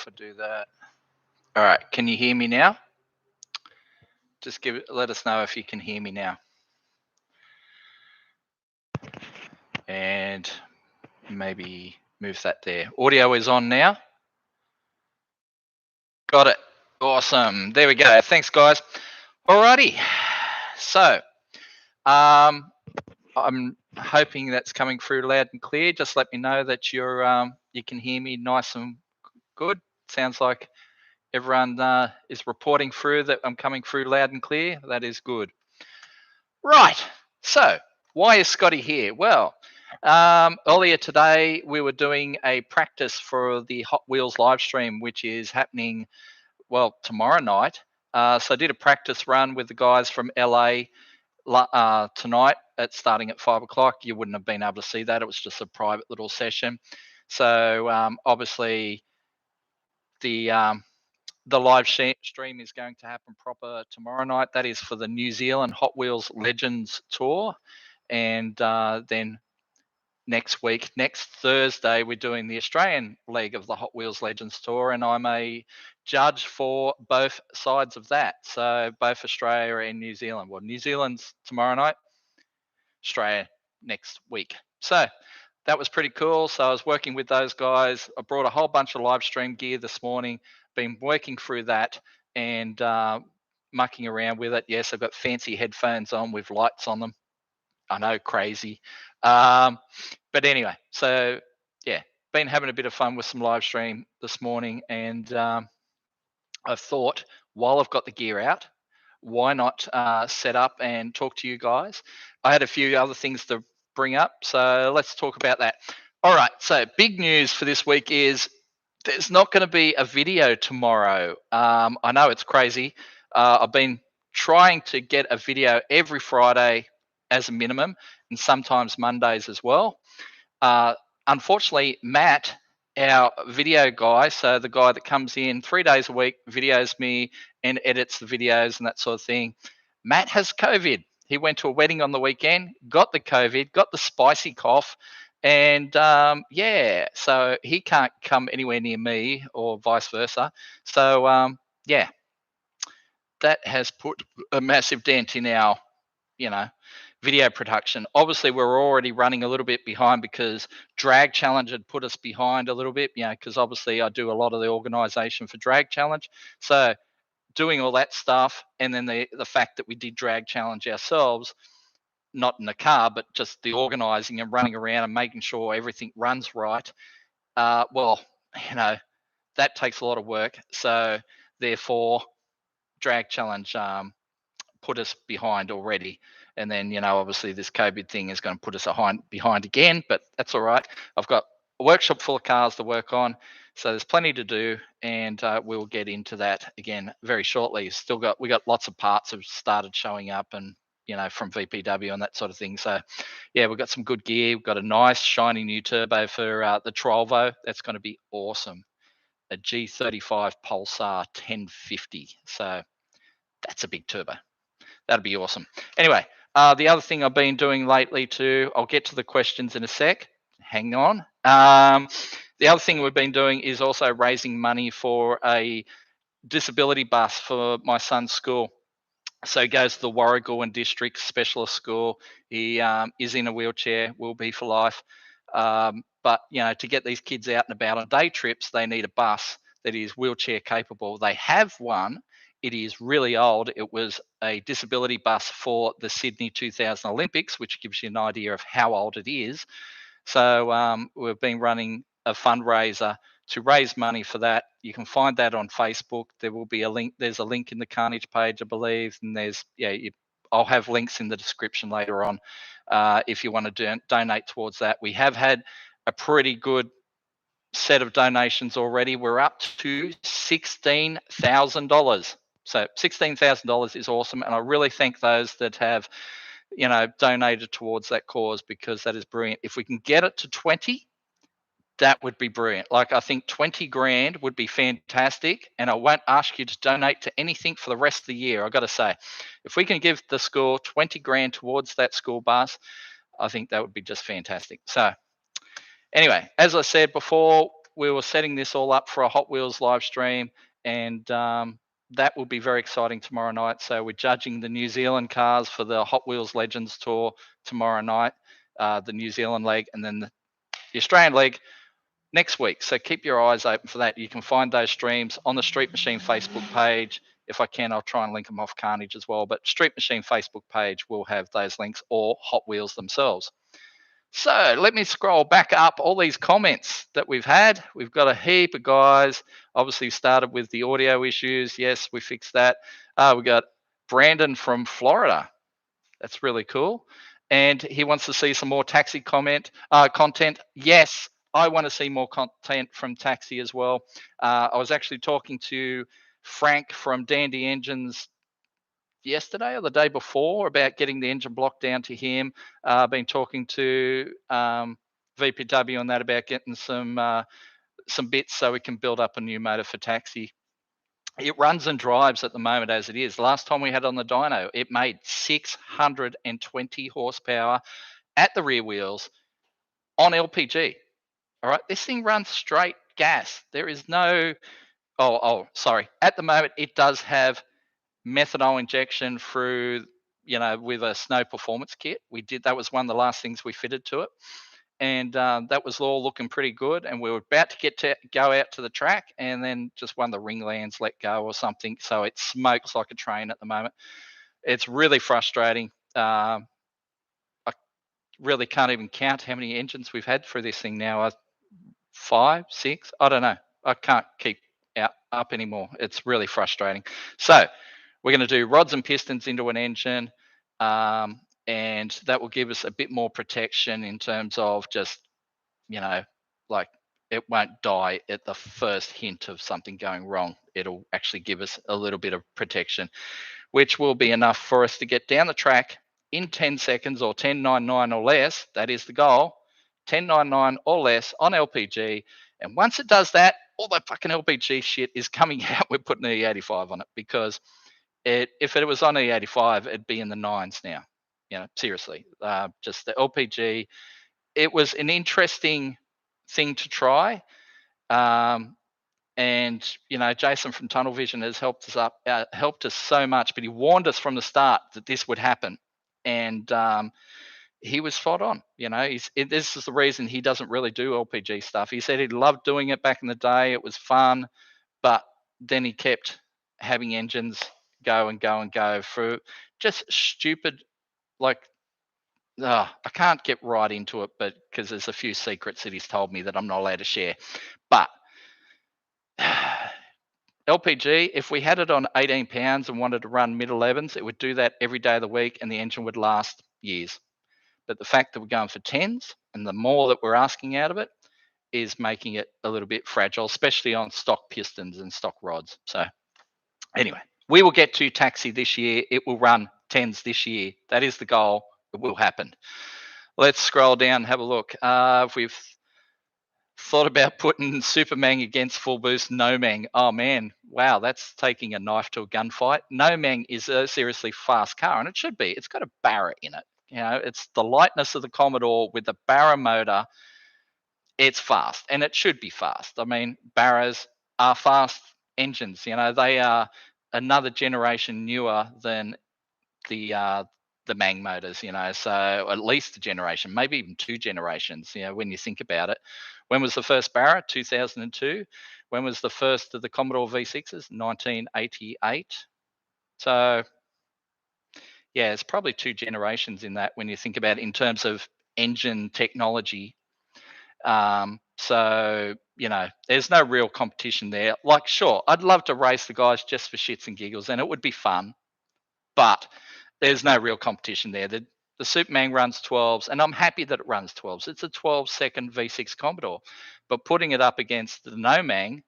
if I do that. All right, can you hear me now? Just let us know if you can hear me now. And maybe move that there. Audio is on now. Got it. Awesome. There we go. Thanks, guys. Alrighty. So, I'm hoping that's coming through loud and clear. Just let me know that you're you can hear me nice and good. Sounds like everyone is reporting through that I'm coming through loud and clear. That is good. Right. So, why is Scotty here? Well, earlier today we were doing a practice for the Hot Wheels live stream, which is happening, well, tomorrow night. So I did a practice run with the guys from LA tonight starting at 5 o'clock. You wouldn't have been able to see that. It was just a private little session. So obviously the live stream is going to happen proper tomorrow night. That is for the New Zealand Hot Wheels Legends Tour. And then next week, next Thursday, we're doing the Australian leg of the Hot Wheels Legends Tour, and I'm a judge for both sides of that. So both Australia and New Zealand. Well, New Zealand's tomorrow night, Australia next week. So that was pretty cool. So I was working with those guys. I brought a whole bunch of live stream gear this morning, been working through that and mucking around with it. Yes, I've got fancy headphones on with lights on them. I know, crazy. But anyway, so yeah, been having a bit of fun with some live stream this morning. And I thought, while I've got the gear out, why not set up and talk to you guys? I had a few other things to bring up, so let's talk about that. All right, so big news for this week is there's not going to be a video tomorrow. I know it's crazy. I've been trying to get a video every Friday as a minimum, and sometimes Mondays as well. Unfortunately, Matt, our video guy, so the guy that comes in 3 days a week, videos me and edits the videos and that sort of thing, Matt has COVID. He went to a wedding on the weekend, got the COVID, got the spicy cough, and yeah, so he can't come anywhere near me or vice versa. So yeah, that has put a massive dent in our, video production. Obviously, we're already running a little bit behind because Drag Challenge had put us behind a little bit, because obviously I do a lot of the organization for Drag Challenge. So doing all that stuff, and then the fact that we did Drag Challenge ourselves, not in the car, but just the organizing and running around and making sure everything runs right. Well, that takes a lot of work. So therefore, Drag Challenge put us behind already. And then, obviously this COVID thing is going to put us behind again, but that's all right. I've got a workshop full of cars to work on, so there's plenty to do, and we'll get into that again very shortly. We got lots of parts have started showing up, and from VPW and that sort of thing. So yeah, we've got some good gear. We've got a nice shiny new turbo for the Telfo. That's going to be awesome. A G35 Pulsar 1050. So that's a big turbo. That'd be awesome. Anyway, the other thing I've been doing lately too, I'll get to the questions in a sec. Hang on. The other thing we've been doing is also raising money for a disability bus for my son's school. So he goes to the Warragul District Specialist School. He is in a wheelchair, will be for life. But, to get these kids out and about on day trips, they need a bus that is wheelchair capable. They have one. It is really old. It was a disability bus for the Sydney 2000 Olympics, which gives you an idea of how old it is. So we've been running a fundraiser to raise money for that. You can find that on Facebook. There will be a link. There's a link in the Carnage page, I believe, and I'll have links in the description later on if you want to donate towards that. We have had a pretty good set of donations already. We're up to $16,000. So $16,000 is awesome, and I really thank those that have, donated towards that cause, because that is brilliant. If we can get it to 20, that would be brilliant. Like, I think 20 grand would be fantastic, and I won't ask you to donate to anything for the rest of the year. I've got to say, if we can give the school 20 grand towards that school bus, I think that would be just fantastic. So anyway, as I said before, we were setting this all up for a Hot Wheels live stream, and that will be very exciting tomorrow night. So we're judging the New Zealand cars for the Hot Wheels Legends Tour tomorrow night, the New Zealand leg, and then the Australian leg next week. So keep your eyes open for that. You can find those streams on the Street Machine Facebook page. If I can, I'll try and link them off Carnage as well. But Street Machine Facebook page will have those links, or Hot Wheels themselves. So let me scroll back up all these comments that we've had. We've got a heap of guys. Obviously started with the audio issues. Yes, we fixed that. We got Brandon from Florida. That's really cool. And he wants to see some more taxi content. Yes, I want to see more content from taxi as well. I was actually talking to Frank from Dandy Engines yesterday or the day before about getting the engine block down to him. Been talking to VPW on that about getting some bits so we can build up a new motor for taxi. It runs and drives at the moment as it is. Last time we had on the dyno, it made 620 horsepower at the rear wheels on LPG. All right, this thing runs straight gas. There is no, sorry. At the moment, it does have methanol injection through, with a snow performance kit. That was one of the last things we fitted to it. And that was all looking pretty good. And we were about to go out to the track, and then just one of the ring lands let go or something. So it smokes like a train at the moment. It's really frustrating. I really can't even count how many engines we've had through this thing now. 5, 6, I don't know. I can't keep up anymore. It's really frustrating. So we're going to do rods and pistons into an engine, and that will give us a bit more protection in terms of just, like it won't die at the first hint of something going wrong. It'll actually give us a little bit of protection, which will be enough for us to get down the track in 10 seconds or 10.99 or less. That is the goal. 10.99 or less on LPG. And once it does that, all that fucking LPG shit is coming out. We're putting E85 on it, because if it was on E85, it'd be in the 9s now. Seriously. Just the LPG. It was an interesting thing to try. And Jason from Tunnel Vision has helped us so much, but he warned us from the start that this would happen. And he was spot on. This is the reason he doesn't really do LPG stuff. He said he loved doing it back in the day. It was fun, but then he kept having engines go and go and go for just stupid, I can't get right into it, but because there's a few secrets that he's told me that I'm not allowed to share. But LPG, if we had it on 18 pounds and wanted to run mid-11s, it would do that every day of the week, and the engine would last years. But the fact that we're going for 10s, and the more that we're asking out of it, is making it a little bit fragile, especially on stock pistons and stock rods. So anyway, we will get to taxi this year. It will run 10s this year. That is the goal. It will happen. Let's scroll down and have a look. If we've thought about putting Superman against full boost No-Mang. Oh man, wow, that's taking a knife to a gunfight. No-Mang is a seriously fast car, and it should be. It's got a Barra in it. It's the lightness of the Commodore with the Barra motor. It's fast, and it should be fast. I mean, Barras are fast engines. They are another generation newer than the Mang motors. So at least a generation, maybe even 2 generations. When you think about it. When was the first Barra? 2002. When was the first of the Commodore V6s? 1988. So yeah, it's probably 2 generations in that when you think about it in terms of engine technology. So, there's no real competition there. Sure, I'd love to race the guys just for shits and giggles, and it would be fun, but there's no real competition there. The Superman runs 12s, and I'm happy that it runs 12s. It's a 12-second V6 Commodore, but putting it up against the No-Mang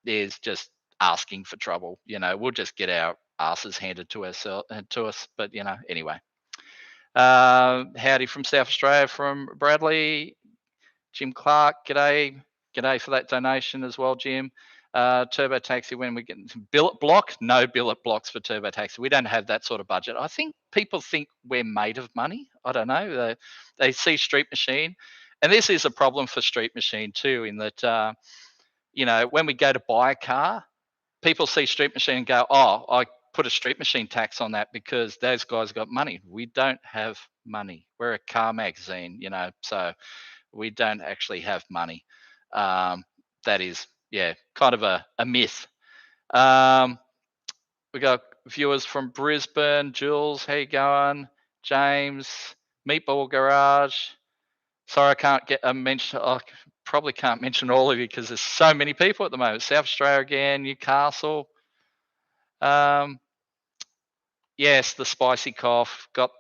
is just asking for trouble. We'll just get our asses handed to us. But anyway. Howdy from South Australia from Bradley. Jim Clark, g'day for that donation as well, Jim. Turbo Taxi, when we get billet block, no billet blocks for Turbo Taxi. We don't have that sort of budget. I think people think we're made of money. I don't know. They see Street Machine And this is a problem for Street Machine too, in that, when we go to buy a car, people see Street Machine and go, oh, I put a Street Machine tax on that because those guys got money. We don't have money. We're a car magazine, so we don't actually have money. That is, kind of a myth. We got viewers from Brisbane. Jules, how you going? James, Meatball Garage. Sorry, I can't get a mention. I probably can't mention all of you because there's so many people at the moment. South Australia again, Newcastle. Yes, the spicy cough got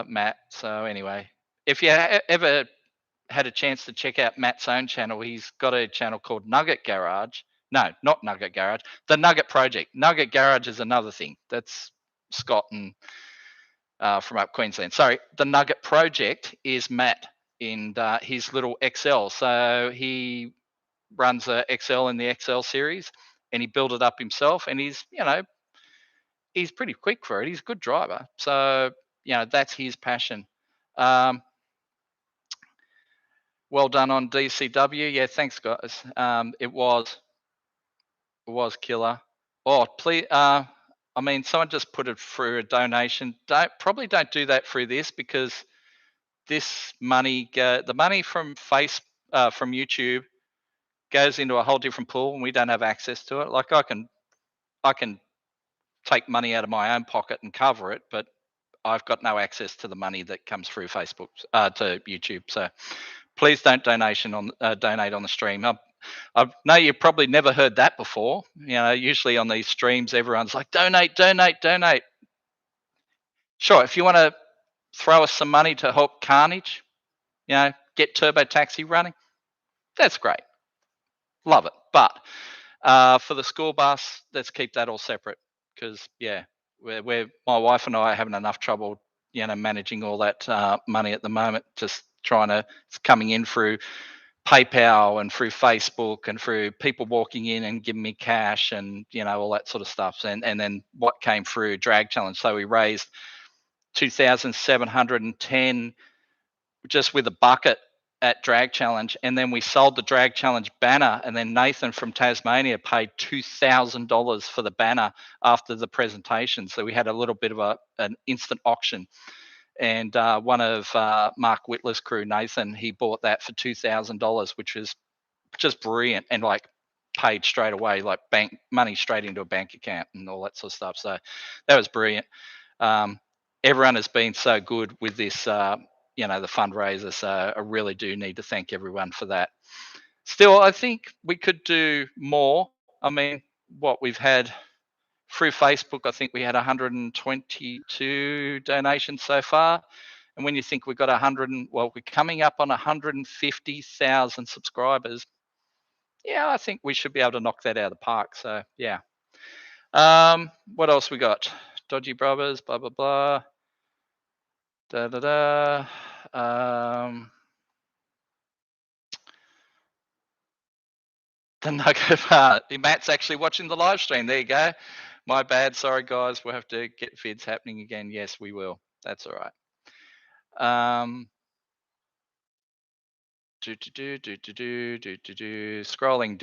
Matt. So anyway, if you ever had a chance to check out Matt's own channel, he's got a channel called Nugget Garage. No, not Nugget Garage. The Nugget Project. Nugget Garage is another thing. That's Scott and from up Queensland. Sorry, the Nugget Project is Matt in his little XL. So he runs a XL in the XL series, and he built it up himself. And he's pretty quick for it. He's a good driver. So that's his passion. Well done on DCW. Yeah, thanks guys. It was killer. Oh, please. Someone just put it through a donation. Probably don't do that through this, because this money, the money from from YouTube, goes into a whole different pool, and we don't have access to it. Like I can take money out of my own pocket and cover it, but I've got no access to the money that comes through Facebook to YouTube. So please don't donate on the stream. I know you've probably never heard that before. Usually on these streams, everyone's like, donate, donate, donate. Sure, if you want to throw us some money to help Carnage, get Turbo Taxi running, that's great. Love it. But for the school bus, let's keep that all separate, because, we're my wife and I are having enough trouble, managing all that money at the moment, just it's coming in through PayPal and through Facebook and through people walking in and giving me cash and, all that sort of stuff. And then what came through Drag Challenge. So we raised 2,710 just with a bucket at Drag Challenge. And then we sold the Drag Challenge banner. And then Nathan from Tasmania paid $2,000 for the banner after the presentation. So we had a little bit of an instant auction. And one of Mark Whitler's crew, Nathan, he bought that for $2,000, which was just brilliant, and like paid straight away, like bank money straight into a bank account and all that sort of stuff. So that was brilliant. Everyone has been so good with this, the fundraiser. So I really do need to thank everyone for that. Still, I think we could do more. What we've had through Facebook, I think we had 122 donations so far. And when you think we've got we're coming up on 150,000 subscribers. Yeah, I think we should be able to knock that out of the park. So, yeah. What else we got? Dodgy Brothers, blah, blah, blah. Da, da, da. The Nugget part. Matt's actually watching the live stream. There you go. My bad. Sorry, guys. We'll have to get vids happening again. Yes, we will. That's all right. Scrolling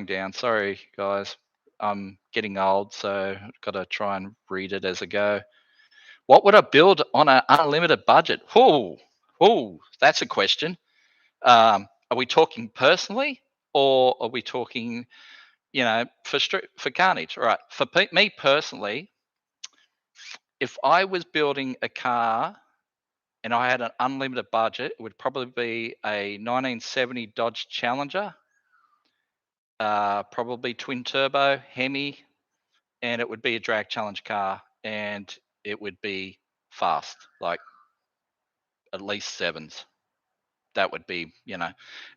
down. Sorry, guys. I'm getting old, so I've got to try and read it as I go. What would I build on an unlimited budget? Oh, that's a question. Are we talking personally, or are we talking, for Carnage? All right. For me personally, if I was building a car and I had an unlimited budget, it would probably be a 1970 Dodge Challenger, probably twin turbo, Hemi, and it would be a drag challenge car, and it would be fast, like at least sevens. That would be,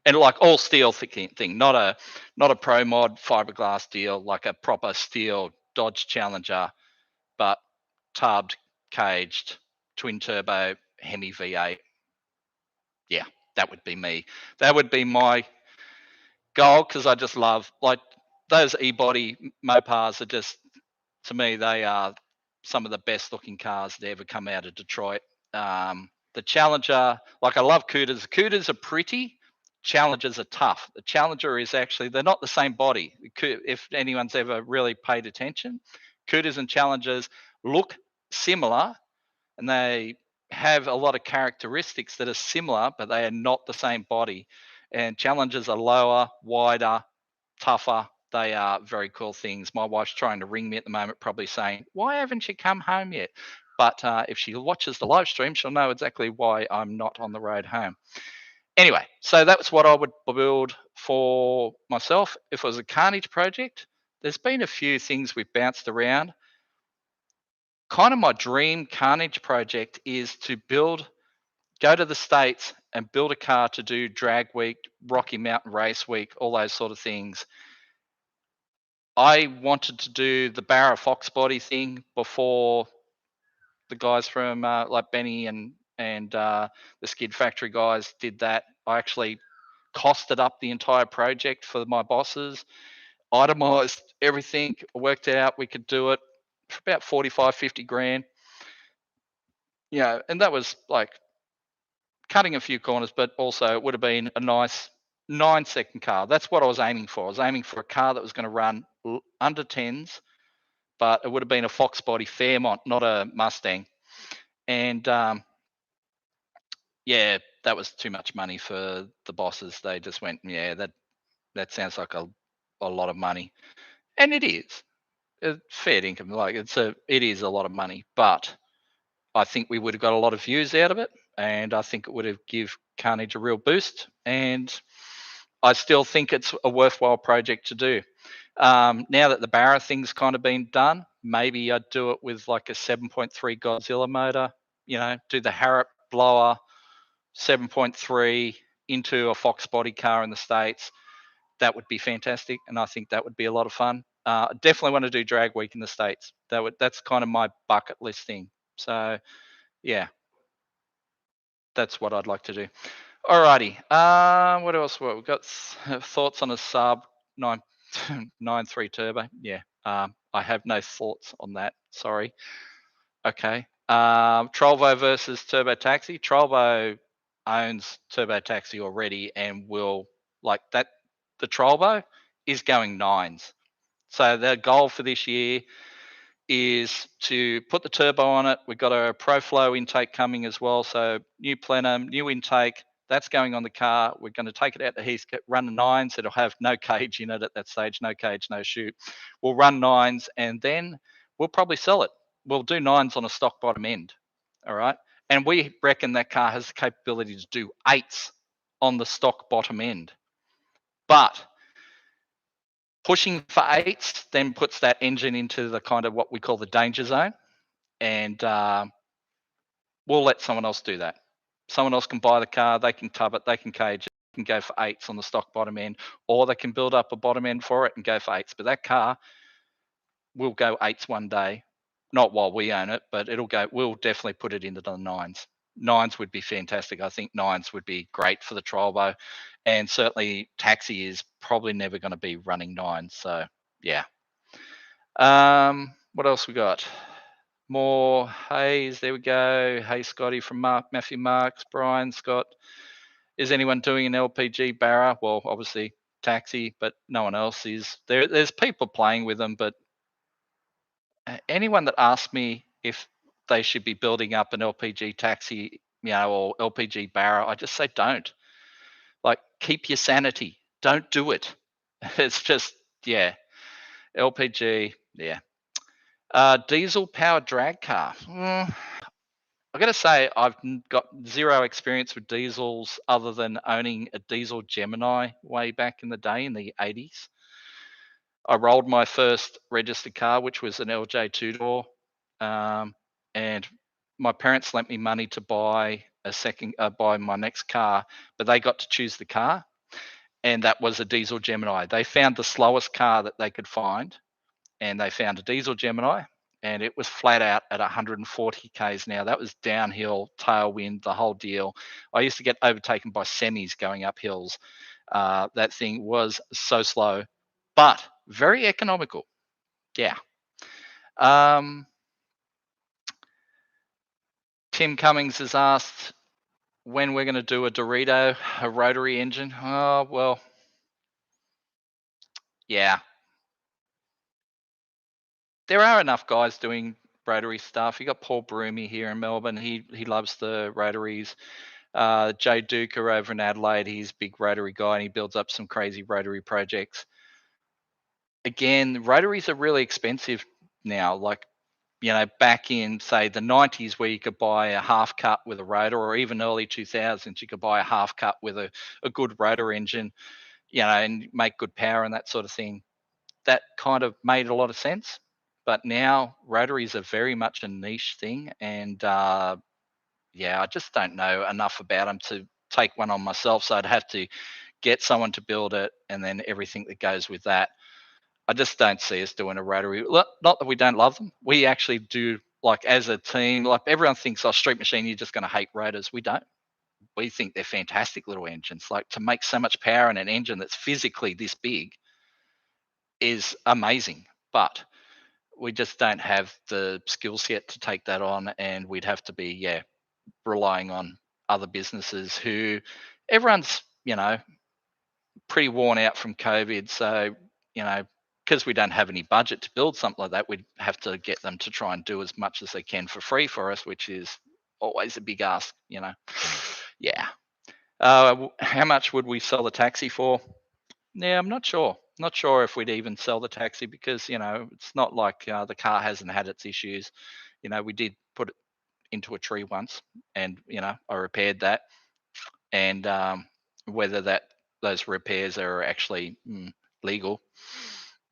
and like all steel thing, not a pro mod fiberglass deal, like a proper steel Dodge Challenger, but tubbed, caged, twin turbo, Hemi V8. Yeah, that would be me. That would be my goal, because I just love, like, those e-body Mopars are just, to me, they are some of the best looking cars that ever come out of Detroit. The Challenger, like I love Cooters. Cooters are pretty. Challengers are tough. The Challenger is actually, they're not the same body. If anyone's ever really paid attention, Cooters and Challengers look similar and they have a lot of characteristics that are similar, but they are not the same body. And Challengers are lower, wider, tougher. They are very cool things. My wife's trying to ring me at the moment, probably saying, "Why haven't you come home yet?" But if she watches the live stream, she'll know exactly why I'm not on the road home. Anyway, so that's what I would build for myself. If it was a Carnage project, there's been a few things we've bounced around. Kind of my dream Carnage project is to go to the States and build a car to do drag week, Rocky Mountain Race Week, all those sort of things. I wanted to do the Barra Fox body thing before the guys from like Benny and the Skid Factory guys did that. I actually costed up the entire project for my bosses, itemized everything, worked out we could do it for about 45, 50 grand. And that was like cutting a few corners, but also it would have been a nice 9-second car. That's what I was aiming for. I was aiming for a car that was going to run under 10s, but it would have been a Fox body Fairmont, not a Mustang. And that was too much money for the bosses. They just went, that sounds like a lot of money. And it is. Fair income. Like it is a lot of money, but I think we would have got a lot of views out of it, and I think it would have give Carnage a real boost. And I still think it's a worthwhile project to do. Now that the Barra thing's kind of been done, maybe I'd do it with like a 7.3 Godzilla motor. Do the Harrop blower 7.3 into a Fox body car in the States. That would be fantastic, and I think that would be a lot of fun. Definitely want to do drag week in the States. That's kind of my bucket list thing. So yeah, that's what I'd like to do. Alrighty. What else? Well, we've got thoughts on a sub 993 turbo. Yeah. I have no thoughts on that. Sorry. Okay. Trolvo versus Turbo Taxi. Trolvo owns Turbo Taxi already and will like that. The Trolvo is going 9s. So the goal for this year is to put the turbo on it. We've got a ProFlow intake coming as well. So new plenum, new intake, that's going on the car. We're going to take it out to Heath, run 9s. It'll have no cage in it at that stage, no cage, no chute. We'll run 9s and then we'll probably sell it. We'll do 9s on a stock bottom end. All right. And we reckon that car has the capability to do 8s on the stock bottom end. But pushing for 8s then puts that engine into the kind of what we call the danger zone. And we'll let someone else do that. Someone else can buy the car, they can tub it, they can cage it, can go for 8s on the stock bottom end, or they can build up a bottom end for it and go for 8s. But that car will go 8s one day, not while we own it, but we'll definitely put it into the 9s. 9s would be fantastic. I think 9s would be great for the Trolvo, and certainly Taxi is probably never going to be running 9s. So yeah. What else we got? More Hayes. There we go. Hey, Scotty from Matthew Marks. Brian, Scott. Is anyone doing an LPG Barra? Well, obviously Taxi, but no one else is. There's people playing with them, but anyone that asks me if they should be building up an LPG Taxi, or LPG Barra, I just say don't. Like, keep your sanity. Don't do it. It's just, LPG, diesel powered drag car. I got to say, I've got zero experience with diesels other than owning a diesel Gemini way back in the day in the 80s. I rolled my first registered car, which was an LJ 2-door, and my parents lent me money to buy buy my next car, but they got to choose the car, and that was a diesel Gemini. They found the slowest car that they could find, and they found a diesel Gemini, and it was flat out at 140 k's an hour. That was downhill, tailwind, the whole deal. I used to get overtaken by semis going up hills. That thing was so slow, but very economical. Yeah. Tim Cummings has asked, when we're going to do a Dorito, a rotary engine. Oh, well, yeah. There are enough guys doing rotary stuff. You got Paul Broomy here in Melbourne. He loves the rotaries. Jay Duker over in Adelaide, he's a big rotary guy and he builds up some crazy rotary projects. Again, rotaries are really expensive now. Like, back in, say, the 90s where you could buy a half cut with a rotor, or even early 2000s, you could buy a half cut with a good rotor engine, and make good power and that sort of thing. That kind of made a lot of sense. But now rotaries are very much a niche thing. And I just don't know enough about them to take one on myself. So I'd have to get someone to build it and then everything that goes with that. I just don't see us doing a rotary. Not that we don't love them. We actually do, like, as a team, like everyone thinks, Street Machine, you're just going to hate rotors. We don't. We think they're fantastic little engines. Like, to make so much power in an engine that's physically this big is amazing. But we just don't have the skill set to take that on. And we'd have to be, relying on other businesses who everyone's, pretty worn out from COVID. So, because we don't have any budget to build something like that, we'd have to get them to try and do as much as they can for free for us, which is always a big ask, Yeah. How much would we sell the taxi for? Yeah, I'm not sure. Not sure if we'd even sell the taxi because, it's not like the car hasn't had its issues. We did put it into a tree once and, I repaired that. And whether those repairs are actually legal,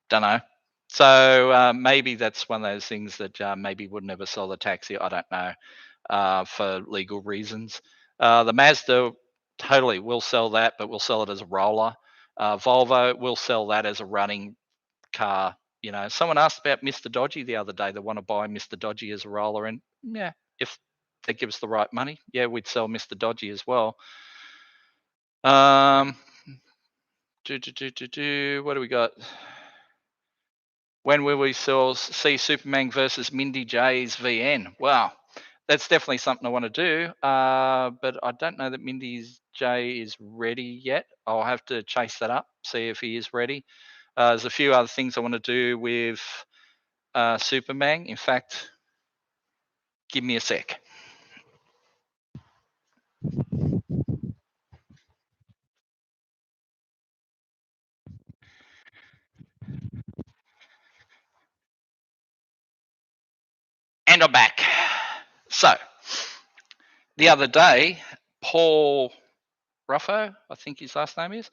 don't know. So maybe that's one of those things that maybe would never sell the taxi. I don't know, for legal reasons. The Mazda, totally, will sell that, but we'll sell it as a roller. Volvo will sell that as a running car. Someone asked about Mr. Dodgy the other day. They want to buy Mr. Dodgy as a roller, and yeah, if they give us the right money, yeah, we'd sell Mr. Dodgy as well. What do we got? When will we see Superman versus Mindy J's VN? Wow, that's definitely something I want to do. But I don't know that Mindy J is ready yet. I'll have to chase that up, see if he is ready. There's a few other things I want to do with Superman. In fact, give me a sec. And I'm back. So, the other day, Paul Ruffo, I think his last name is,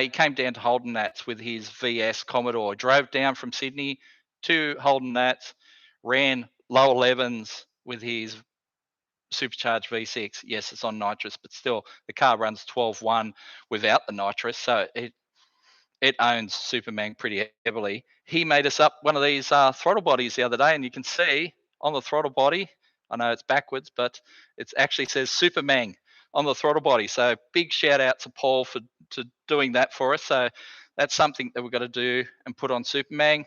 he came down to Holden Nats with his VS Commodore, drove down from Sydney to Holden Nats, ran low 11s with his supercharged V6. Yes, it's on nitrous, but still, the car runs 12.1 without the nitrous, so it owns Superman pretty heavily. He made us up one of these throttle bodies the other day, and you can see on the throttle body, I know it's backwards, but it actually says Superman on the throttle body. So big shout out to Paul for doing that for us. So that's something that we've got to do and put on Superman.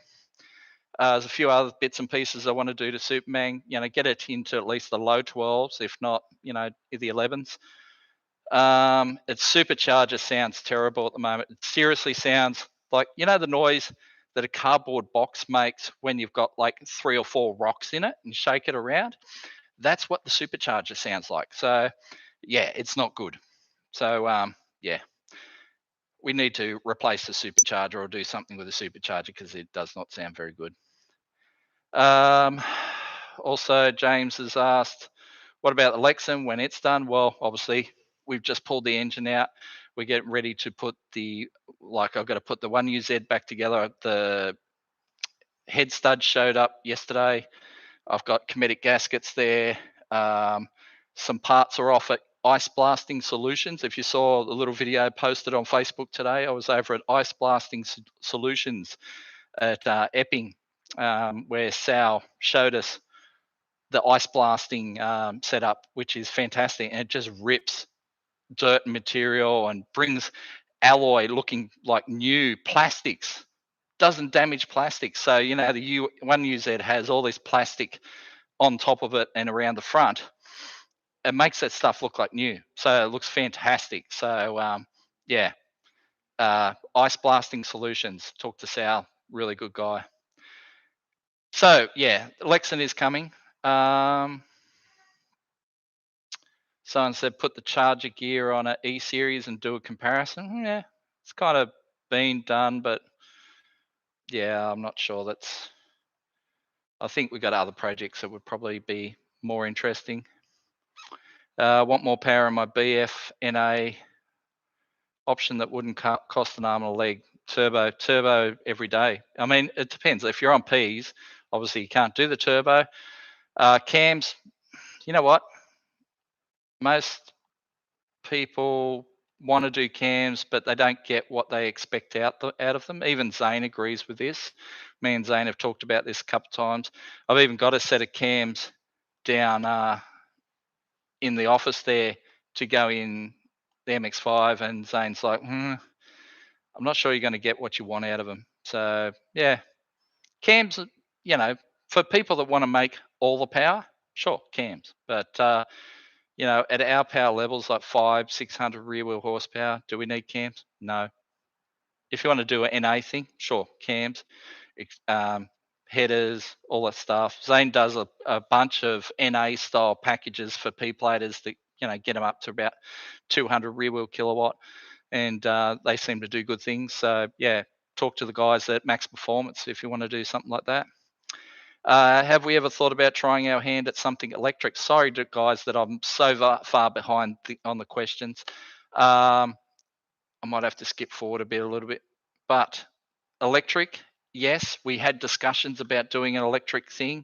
There's a few other bits and pieces I want to do to Superman. Get it into at least the low 12s, if not, the 11s. Its supercharger sounds terrible at the moment. It seriously sounds like, the noise that a cardboard box makes when you've got like 3 or 4 rocks in it and shake it around. That's what the supercharger sounds like. So yeah, it's not good. So we need to replace the supercharger or do something with the supercharger because it does not sound very good. Also, James has asked, what about the Lexan when it's done? Well, obviously, we've just pulled the engine out. We're getting ready to put I've got to put the 1UZ back together. The head stud showed up yesterday. I've got Cometic gaskets there. Some parts are off at Ice Blasting Solutions. If you saw the little video posted on Facebook today, I was over at Ice Blasting Solutions at Epping, where Sal showed us the ice blasting setup, which is fantastic, and it just rips dirt and material and brings alloy looking like new plastics. Doesn't damage plastic. So the 1UZ has all this plastic on top of it and around the front. it makes that stuff look like new. So it looks fantastic. So yeah, ice blasting solutions. Talk to Sal, really good guy. So yeah, Lexan is coming. Someone said put the Charger gear on an E series and do a comparison. Yeah, it's kind of been done, but yeah, I'm not sure that's. I think we've got other projects that would probably be more interesting. Want more power in my BF NA option that wouldn't cost an arm and a leg. Turbo every day. I mean, it depends. If you're on Ps, obviously you can't do the turbo. Cams, you know what? Most people want to do cams, but they don't get what they expect out of them. Even Zane agrees with this. Me and Zane have talked about this a couple of times. I've even got a set of cams down in the office there to go in the MX-5, and Zane's like, I'm not sure you're going to get what you want out of them. So yeah, cams, for people that want to make all the power, sure, cams. But at our power levels, like 500-600 rear wheel horsepower, do we need cams? No. If you want to do an NA thing, sure, cams, headers, all that stuff. Zane does a bunch of NA style packages for P-platers that get them up to about 200 rear wheel kilowatt, and they seem to do good things. So yeah, talk to the guys at Max Performance if you want to do something like that. Have we ever thought about trying our hand at something electric? Sorry, guys, that I'm so far behind on the questions. I might have to skip forward a little bit. But electric, yes, we had discussions about doing an electric thing.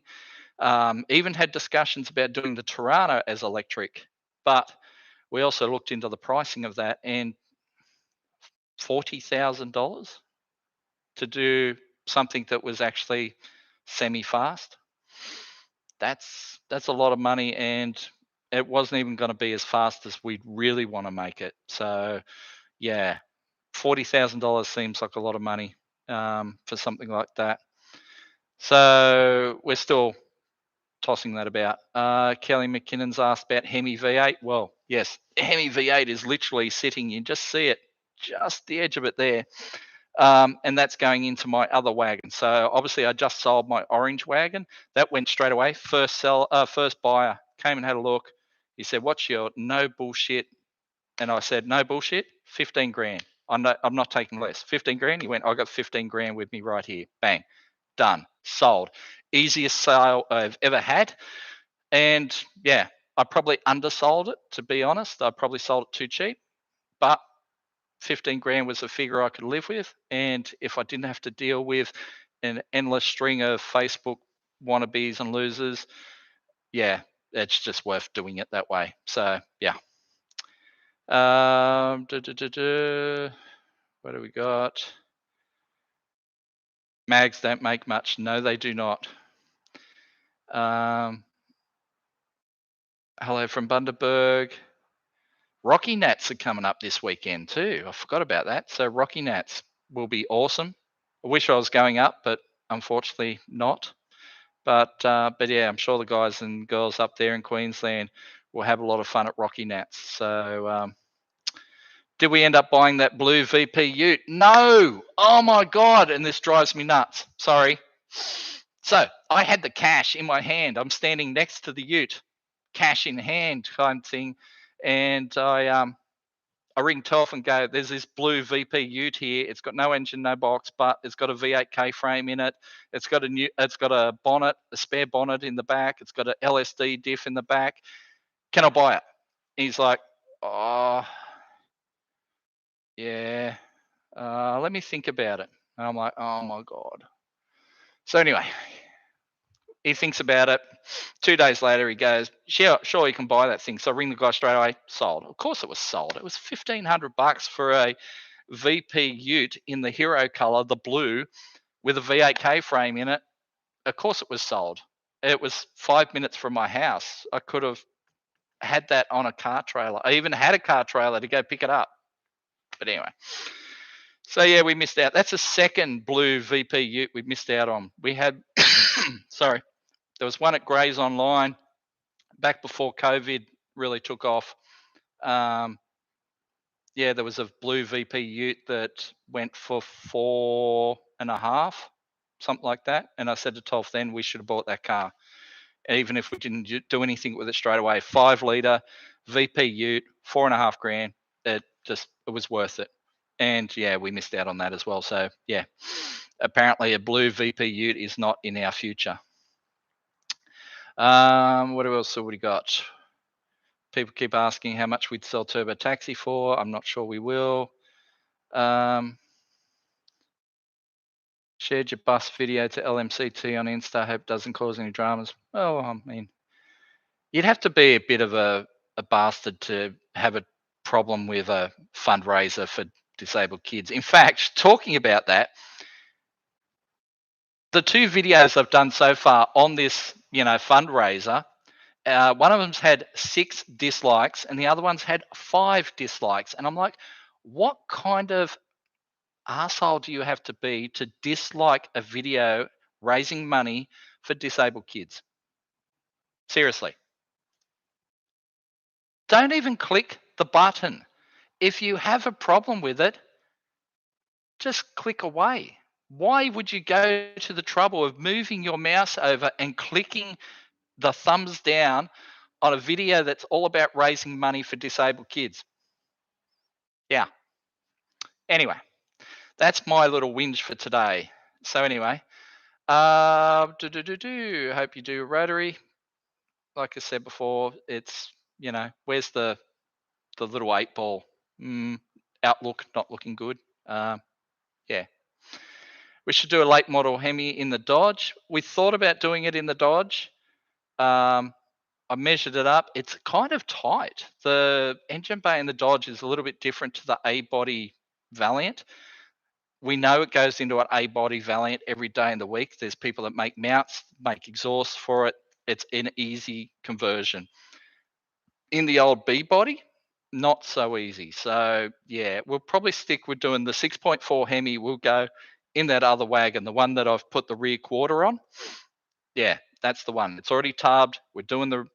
Even had discussions about doing the Tirana as electric. But we also looked into the pricing of that, and $40,000 to do something that was actually semi-fast. That's a lot of money, and it wasn't even going to be as fast as we'd really want to make it. So yeah, $40,000 seems like a lot of money for something like that. So we're still tossing that about. Kelly McKinnon's asked about Hemi V8. Well, yes, Hemi V8 is literally sitting, you just see it, just the edge of it there. And that's going into my other wagon. So obviously I just sold my orange wagon. That went straight away. First buyer came and had a look. He said, what's your no bullshit? And I said, no bullshit, 15 grand. I'm not taking less. 15 grand. He went, I got 15 grand with me right here. Bang. Done. Sold. Easiest sale I've ever had. And yeah, I probably undersold it, to be honest. I probably sold it too cheap. But 15 grand was a figure I could live with. And if I didn't have to deal with an endless string of Facebook wannabes and losers, yeah, it's just worth doing it that way. So yeah. What do we got? Mags don't make much. No, they do not. Hello from Bundaberg. Rocky Nats are coming up this weekend too. I forgot about that. So Rocky Nats will be awesome. I wish I was going up, but unfortunately not. But yeah, I'm sure the guys and girls up there in Queensland will have a lot of fun at Rocky Nats. So did we end up buying that blue VP ute? No. Oh my God. And this drives me nuts. Sorry. So I had the cash in my hand. I'm standing next to the ute, cash in hand kind of thing. And I ring Telfo and go, there's this blue VP ute here. It's got no engine, no box, but it's got a V8 K-frame in it. It's got a bonnet, a spare bonnet in the back. It's got an LSD diff in the back. Can I buy it? He's like, oh, yeah. Let me think about it. And I'm like, oh my God. So anyway, he thinks about it. 2 days later, he goes, sure, you can buy that thing. So I ring the guy straight away. Sold. Of course it was sold. It was $1,500 for a VP ute in the hero color, the blue, with a V8 K-frame in it. Of course it was sold. It was 5 minutes from my house. I could have had that on a car trailer. I even had a car trailer to go pick it up. But anyway. So yeah, we missed out. That's a second blue VP ute we missed out on. We had, sorry, there was one at Gray's Online back before COVID really took off. Yeah, there was a blue VP Ute that went for 4.5, something like that. And I said to Tolf then, we should have bought that car, even if we didn't do anything with it straight away. 5 litre VP Ute, 4.5 grand. It was worth it. And yeah, we missed out on that as well. So yeah, apparently a blue VP Ute is not in our future. What else have we got? People keep asking how much we'd sell Turbo Taxi for. I'm not sure we will. Shared your bus video to LMCT on Insta. Hope it doesn't cause any dramas. Well, I mean, you'd have to be a bit of a bastard to have a problem with a fundraiser for disabled kids. In fact, talking about that, the 2 videos I've done so far on this, fundraiser, one of them's had 6 dislikes and the other one's had 5 dislikes. And I'm like, what kind of arsehole do you have to be to dislike a video raising money for disabled kids? Seriously. Don't even click the button. If you have a problem with it, just click away. Why would you go to the trouble of moving your mouse over and clicking the thumbs down on a video that's all about raising money for disabled kids? Yeah. Anyway, that's my little whinge for today. So anyway, hope you do Rotary. Like I said before, it's, where's the little 8 ball? Outlook not looking good. Yeah. We should do a late model Hemi in the Dodge. We thought about doing it in the Dodge. I measured it up. It's kind of tight. The engine bay in the Dodge is a little bit different to the A-body Valiant. We know it goes into an A-body Valiant every day in the week. There's people that make mounts, make exhausts for it. It's an easy conversion. In the old B-body, not so easy. So yeah, we'll probably stick with doing the 6.4 Hemi. We'll go in that other wagon, the one that I've put the rear quarter on. Yeah, that's the one. It's already tubbed. We're doing the,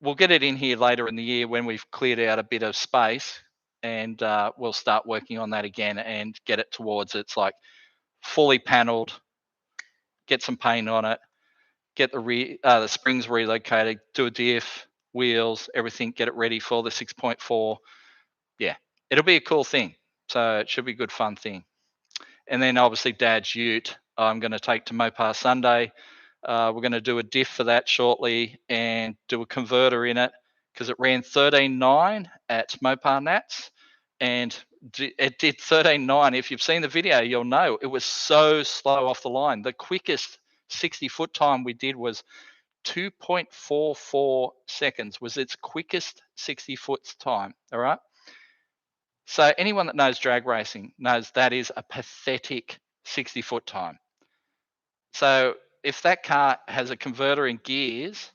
we'll get it in here later in the year when we've cleared out a bit of space, and we'll start working on that again and get it towards it's like fully paneled, get some paint on it, get the springs relocated, do a diff, wheels, everything, get it ready for the 6.4. Yeah, it'll be a cool thing. So it should be a good fun thing. And then obviously Dad's Ute, I'm going to take to Mopar Sunday. We're going to do a diff for that shortly and do a converter in it because it ran 13.9 at Mopar Nats, and it did 13.9. If you've seen the video, you'll know it was so slow off the line. The quickest 60-foot time we did was 2.44 seconds was its quickest 60-foot time. All right. So anyone that knows drag racing knows that is a pathetic 60-foot time. So if that car has a converter in gears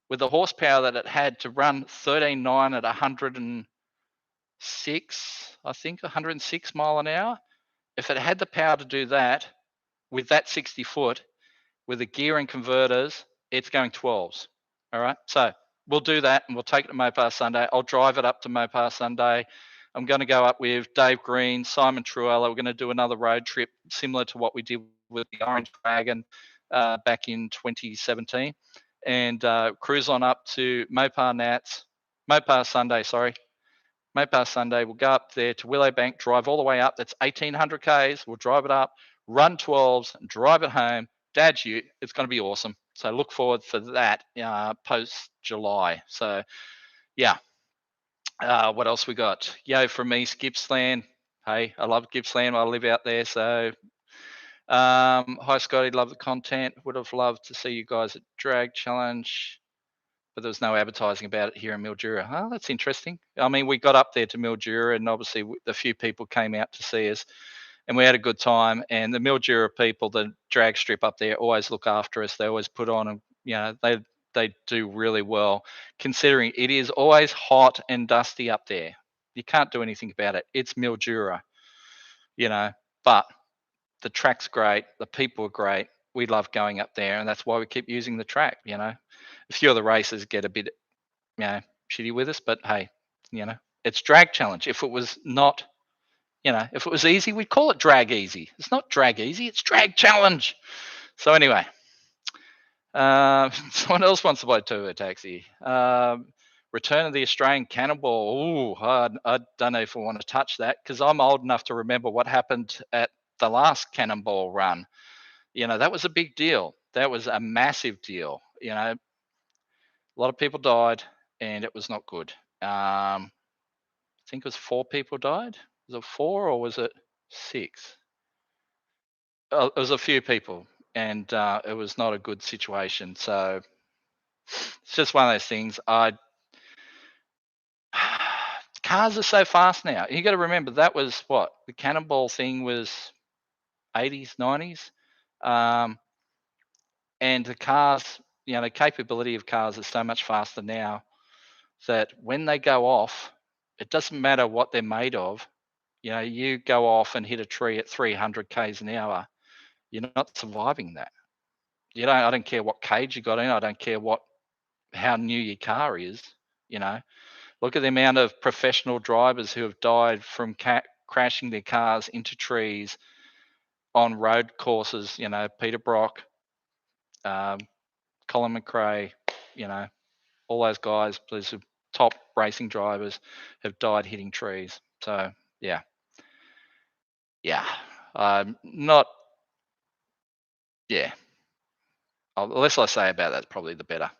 with the horsepower that it had to run 13.9 at 106, I think 106 mile an hour, if it had the power to do that with that 60 foot with the gear and converters, it's going 12s. All right. So we'll do that and we'll take it to Mopar Sunday. I'll drive it up to Mopar Sunday. I'm going to go up with Dave Green, Simon Truella. We're going to do another road trip similar to what we did with the Orange Wagon back in 2017, and cruise on up to Mopar Sunday. Mopar Sunday. We'll go up there to Willowbank, drive all the way up. That's 1,800 Ks. We'll drive it up, run 12s, and drive it home. Dad's Ute. It's going to be awesome. So look forward for that post July. So yeah. What else we got? Yo, from me, Gippsland. Hey, I love Gippsland. I live out there. So hi Scotty, love the content. Would have loved to see you guys at Drag Challenge, but there was no advertising about it here in Mildura. Oh, that's interesting. I mean, we got up there to Mildura, and obviously a few people came out to see us, and we had a good time. And the Mildura people, the drag strip up there, always look after us. They always put on, they do really well, considering it is always hot and dusty up there. You can't do anything about it. It's Mildura, but the track's great. The people are great. We love going up there, and that's why we keep using the track. A few of the races get a bit shitty with us, but hey, it's drag challenge. If it was not, if it was easy, we'd call it drag easy. It's not drag easy, it's drag challenge. So anyway, someone else wants to buy a turbo taxi. Return of the Australian Cannonball. I don't know if I want to touch that because I'm old enough to remember what happened at the last Cannonball run. That was a big deal. That was a massive deal. A lot of people died, and it was not good. I think it was 4 people died. Was it 4 or was it 6? It was a few people, and it was not a good situation. So it's just one of those things. Cars are so fast now. You got to remember that was what the Cannonball thing was, 80s, 90s, and the cars. The capability of cars is so much faster now that when they go off, it doesn't matter what they're made of. You go off and hit a tree at 300 k's an hour, you're not surviving that. I don't care what cage you got in. I don't care how new your car is. Look at the amount of professional drivers who have died from crashing their cars into trees on road courses. Peter Brock, Colin McRae, all those guys, those top racing drivers have died hitting trees. So yeah, not, yeah. The less I say about that's probably the better.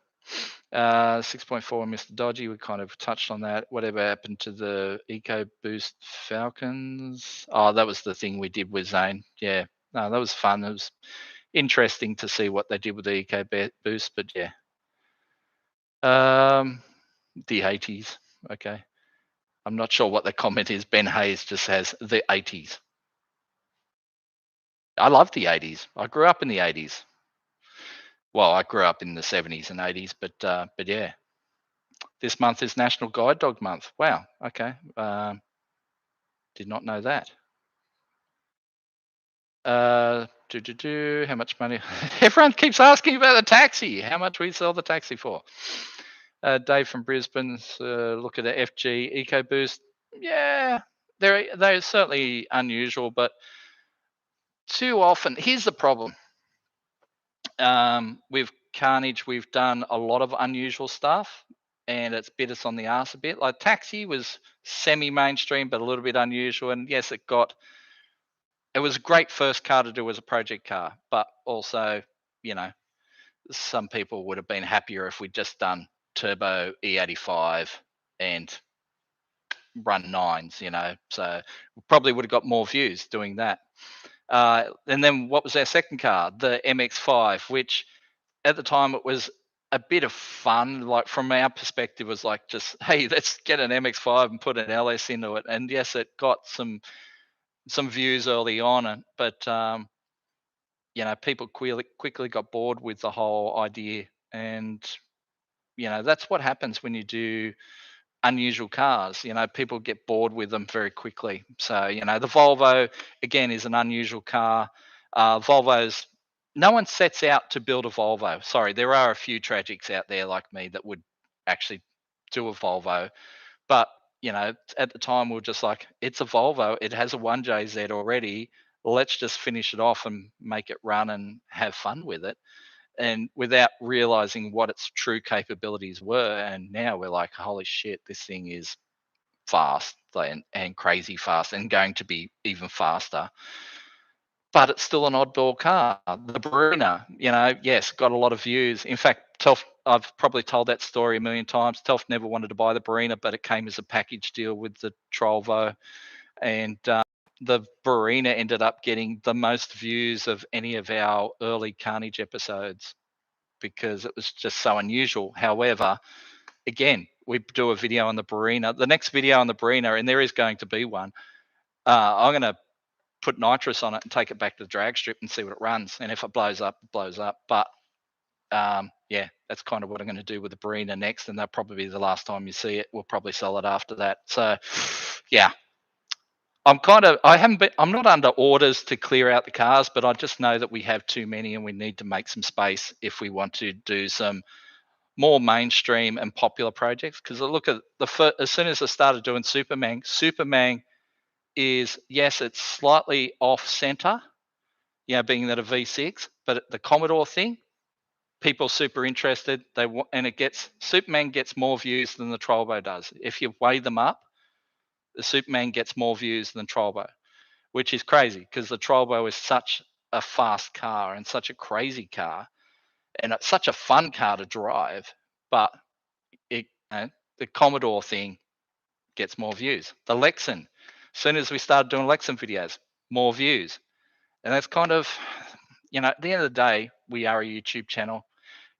6.4 Mr. Dodgy, we kind of touched on that. Whatever happened to the EcoBoost Falcons? Oh, that was the thing we did with Zane. Yeah, no, that was fun. It was interesting to see what they did with the EcoBoost, but yeah. The 80s. Okay. I'm not sure what the comment is. Ben Hayes just has the 80s. I love the 80s. I grew up in the 80s. Well, I grew up in the 70s and 80s, but yeah. This month is National Guide Dog Month. Wow. Okay. Did not know that. How much money? Everyone keeps asking about the taxi. How much we sell the taxi for? Dave from Brisbane. Look at the FG EcoBoost. Yeah, they're certainly unusual, but too often. Here's the problem. With Carnage, we've done a lot of unusual stuff, and it's bit us on the arse a bit. Like Taxi was semi-mainstream, but a little bit unusual. And yes, it was a great first car to do as a project car, but also, some people would have been happier if we'd just done turbo E85 and run 9s, so we probably would have got more views doing that. And then what was our second car? The MX5, which at the time it was a bit of fun. Like from our perspective, was like just, hey, let's get an MX5 and put an LS into it. And yes, it got some views early on, but people quickly got bored with the whole idea. And that's what happens when you do unusual cars. People get bored with them very quickly. So the Volvo again is an unusual car. Volvo's, no one sets out to build a Volvo. Sorry, there are a few tragics out there like me that would actually do a Volvo, but at the time we were just like, it's a Volvo, it has a 1JZ already, let's just finish it off and make it run and have fun with it, and without realizing what its true capabilities were. And now we're like, holy shit, this thing is fast and crazy fast and going to be even faster. But it's still an oddball car. The Barina, yes, got a lot of views. In fact, Telf, I've probably told that story a million times. Telf never wanted to buy the Barina, but it came as a package deal with the Trollvo. And the Barina ended up getting the most views of any of our early Carnage episodes because it was just so unusual. However, again, we do a video on the Barina. The next video on the Barina, and there is going to be one, I'm going to put nitrous on it and take it back to the drag strip and see what it runs. And if it blows up, it blows up. But yeah, that's kind of what I'm going to do with the Barina next. And that'll probably be the last time you see it. We'll probably sell it after that. So yeah, I'm not under orders to clear out the cars, but I just know that we have too many and we need to make some space if we want to do some more mainstream and popular projects. Because I look at as soon as I started doing Superman is, yes, it's slightly off center, being that a V6, but the Commodore thing, people super interested. Superman gets more views than the Trollbow does. If you weigh them up, the Superman gets more views than Trollbow, which is crazy because the Trollbow is such a fast car and such a crazy car, and it's such a fun car to drive. But the Commodore thing gets more views. The Lexan, as soon as we started doing Lexan videos, more views. And that's kind of, at the end of the day, we are a YouTube channel.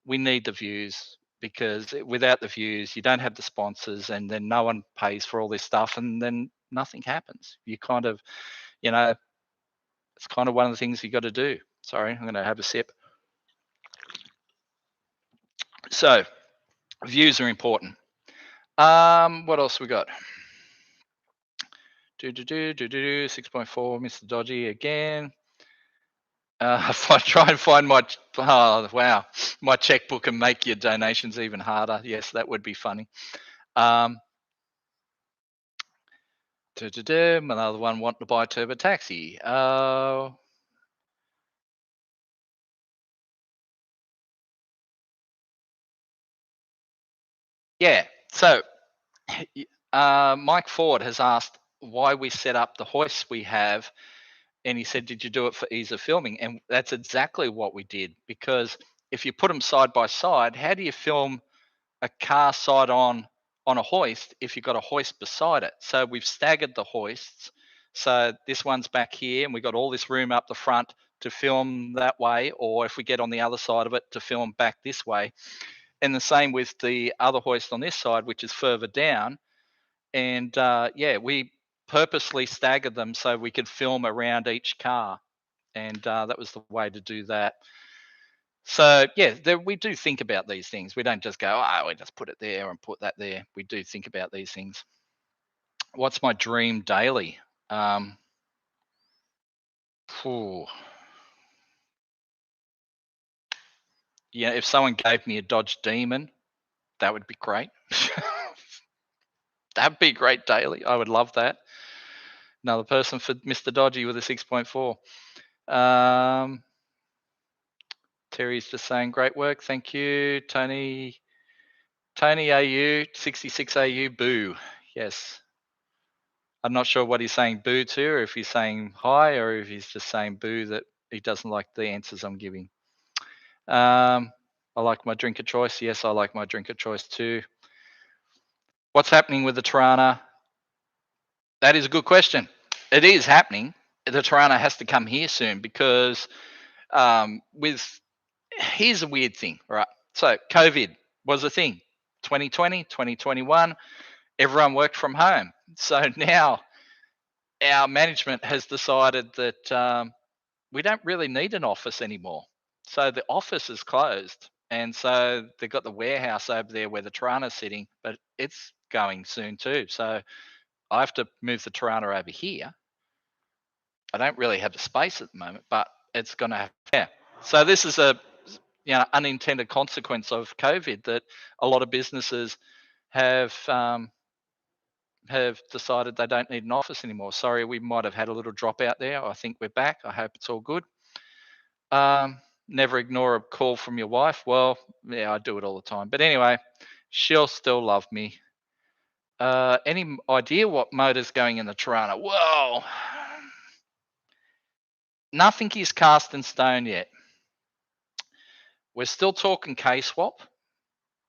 We need the views because without the views, you don't have the sponsors, and then no one pays for all this stuff, and then nothing happens. You kind of, it's kind of one of the things you got to do. Sorry, I'm going to have a sip. So, views are important. What else we got? 6.4, Mr. Dodgy again. If I try and find my checkbook and make your donations even harder, yes, that would be funny. Another one wanting to buy a turbo taxi. Yeah, so Mike Ford has asked why we set up the hoists we have, and he said, did you do it for ease of filming? And that's exactly what we did, because if you put them side by side, how do you film a car side on a hoist if you've got a hoist beside it? So we've staggered the hoists. So this one's back here, and we've got all this room up the front to film that way, or if we get on the other side of it, to film back this way. And the same with the other hoist on this side, which is further down. And we purposely staggered them so we could film around each car. And that was the way to do that. So, we do think about these things. We don't just go, we just put it there and put that there. We do think about these things. What's my dream daily? If someone gave me a Dodge Demon, that would be great. That'd be great daily. I would love that. Another person for Mr. Dodgy with a 6.4. Terry's just saying, great work. Thank you. Tony AU, 66 AU, boo. Yes. I'm not sure what he's saying boo to, or if he's saying hi, or if he's just saying boo that he doesn't like the answers I'm giving. I like my drink of choice. Yes, I like my drink of choice too. What's happening with the Tirana? That is a good question. It is happening. The Tirana has to come here soon because here's a weird thing, right? So COVID was a thing. 2020, 2021, everyone worked from home. So now our management has decided that we don't really need an office anymore. So the office is closed. And so they've got the warehouse over there where the Tirana's sitting, but it's going soon too. So I have to move the Tirana over here. I don't really have the space at the moment, but it's going to happen. Yeah. So this is a unintended consequence of COVID, that a lot of businesses have decided they don't need an office anymore. Sorry, we might have had a little drop out there. I think we're back. I hope it's all good. Never ignore a call from your wife. Well, yeah, I do it all the time. But anyway, she'll still love me. Any idea what motor's going in the Tirana? Well, nothing is cast in stone yet. We're still talking K-swap.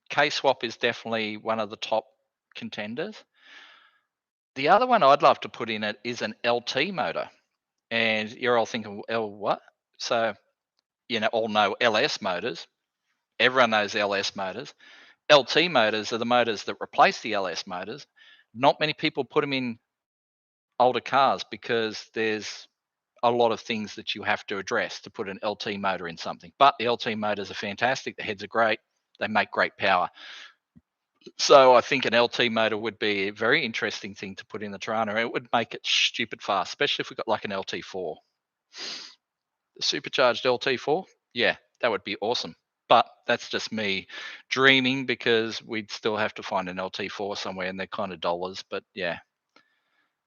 K-swap is definitely one of the top contenders. The other one I'd love to put in it is an LT motor. And you're all thinking, what? So, all know LS motors. Everyone knows LS motors. LT motors are the motors that replace the LS motors. Not many people put them in older cars because there's a lot of things that you have to address to put an LT motor in something. But the LT motors are fantastic. The heads are great. They make great power. So I think an LT motor would be a very interesting thing to put in the Tirana. It would make it stupid fast, especially if we got like an LT4. The supercharged LT4, yeah, that would be awesome. But that's just me dreaming, because we'd still have to find an LT4 somewhere, and they're kind of dollars. But yeah,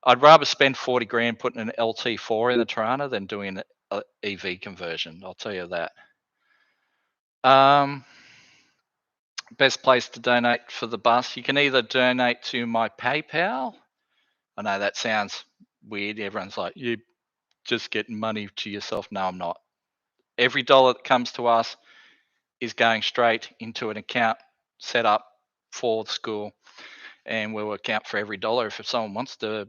I'd rather spend 40 grand putting an LT4 in the Tirana than doing an EV conversion. I'll tell you that. Best place to donate for the bus. You can either donate to my PayPal. I know that sounds weird. Everyone's like, you just getting money to yourself. No, I'm not. Every dollar that comes to us is going straight into an account set up for the school, and we'll account for every dollar if someone wants to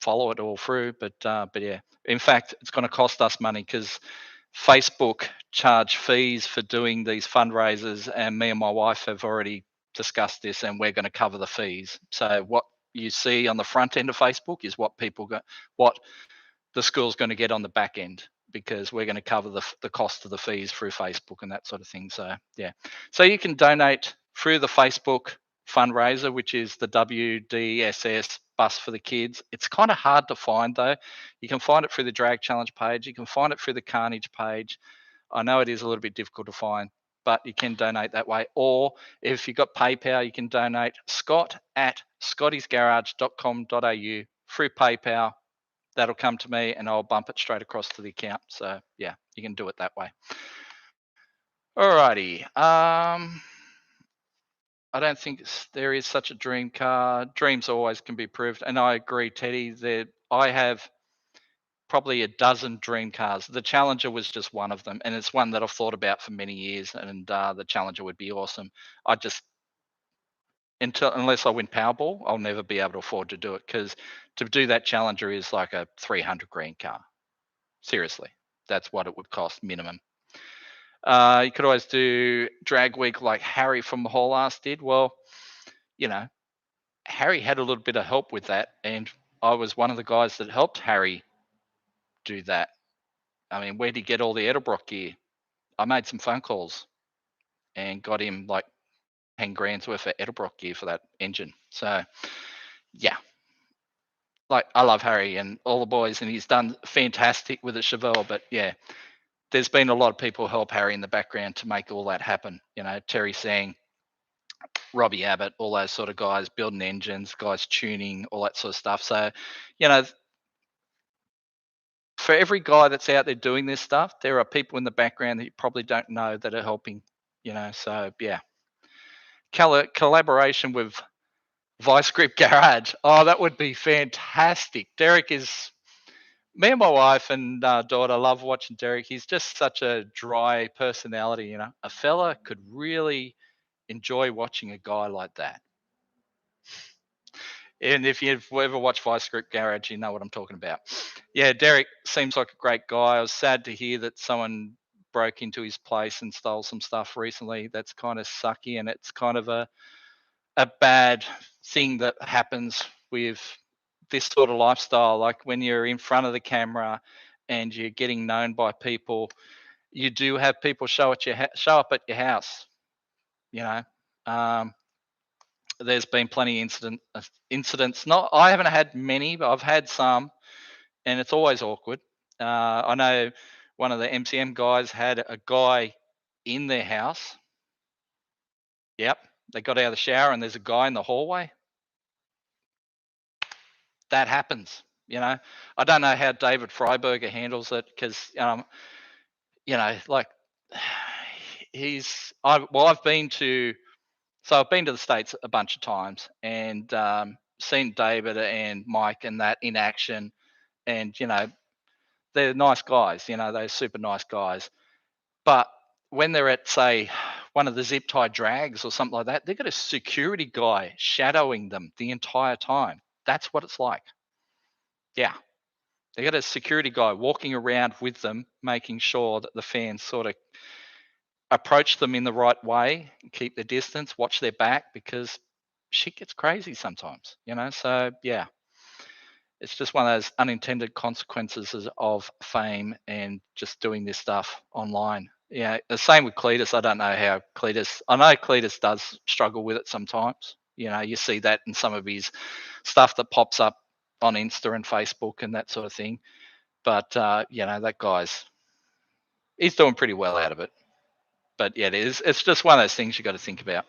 follow it all through. But yeah, in fact, it's going to cost us money, because Facebook charge fees for doing these fundraisers, and me and my wife have already discussed this, and we're going to cover the fees. So what you see on the front end of Facebook is what the school's going to get on the back end, because we're going to cover the cost of the fees through Facebook and that sort of thing. So yeah, so you can donate through the Facebook fundraiser, which is the WDSS bus for the kids. It's kind of hard to find though. You can find it through the Drag Challenge page. You can find it through the Carnage page. I know it is a little bit difficult to find, but you can donate that way. Or if you've got PayPal, you can donate scott@scottysgarage.com.au through PayPal. That'll come to me, and I'll bump it straight across to the account. So yeah, you can do it that way. Alrighty. I don't think there is such a dream car. Dreams always can be proved, and I agree, Teddy. That I have probably a dozen dream cars. The Challenger was just one of them, and it's one that I've thought about for many years. And the Challenger would be awesome. I just unless I win Powerball, I'll never be able to afford to do it, because to do that Challenger is like a 300 grand car. Seriously, that's what it would cost minimum. You could always do drag week like Harry from the Hall Ass did. Well, Harry had a little bit of help with that, and I was one of the guys that helped Harry do that. I mean, where did he get all the Edelbrock gear? I made some phone calls and got him like 10 grand's worth of Edelbrock gear for that engine. So, yeah, like I love Harry and all the boys, and he's done fantastic with the Chevelle. But yeah, there's been a lot of people help Harry in the background to make all that happen. Terry Sang, Robbie Abbott, all those sort of guys building engines, guys tuning, all that sort of stuff. So, for every guy that's out there doing this stuff, there are people in the background that you probably don't know that are helping. So yeah, collaboration with Vice Grip Garage. Oh, that would be fantastic. Derek is me and my wife and daughter love watching Derek. He's just such a dry personality. A fella could really enjoy watching a guy like that. And if you've ever watched Vice Grip Garage, you know what I'm talking about. Yeah, Derek seems like a great guy. I was sad to hear that someone broke into his place and stole some stuff recently. That's kind of sucky, and it's kind of a bad thing that happens with this sort of lifestyle. Like when you're in front of the camera and you're getting known by people, you do have people show up at your house. There's been plenty of incidents. I haven't had many, but I've had some, and it's always awkward. I know one of the MCM guys had a guy in their house. Yep, they got out of the shower and there's a guy in the hallway. That happens. I don't know how David Freiberger handles it, because like I've been to the States a bunch of times, and seen David and Mike and that in action, and they're nice guys. They're super nice guys. But when they're at, say, one of the zip tie drags or something like that, they've got a security guy shadowing them the entire time. That's what it's like. Yeah. They got a security guy walking around with them, making sure that the fans sort of approach them in the right way, keep their distance, watch their back, because shit gets crazy sometimes, So yeah, it's just one of those unintended consequences of fame and just doing this stuff online. Yeah, the same with Cletus. I don't know how I know Cletus does struggle with it sometimes. You see that in some of his stuff that pops up on Insta and Facebook and that sort of thing. But that he's doing pretty well out of it. But yeah, it's just one of those things you got to think about.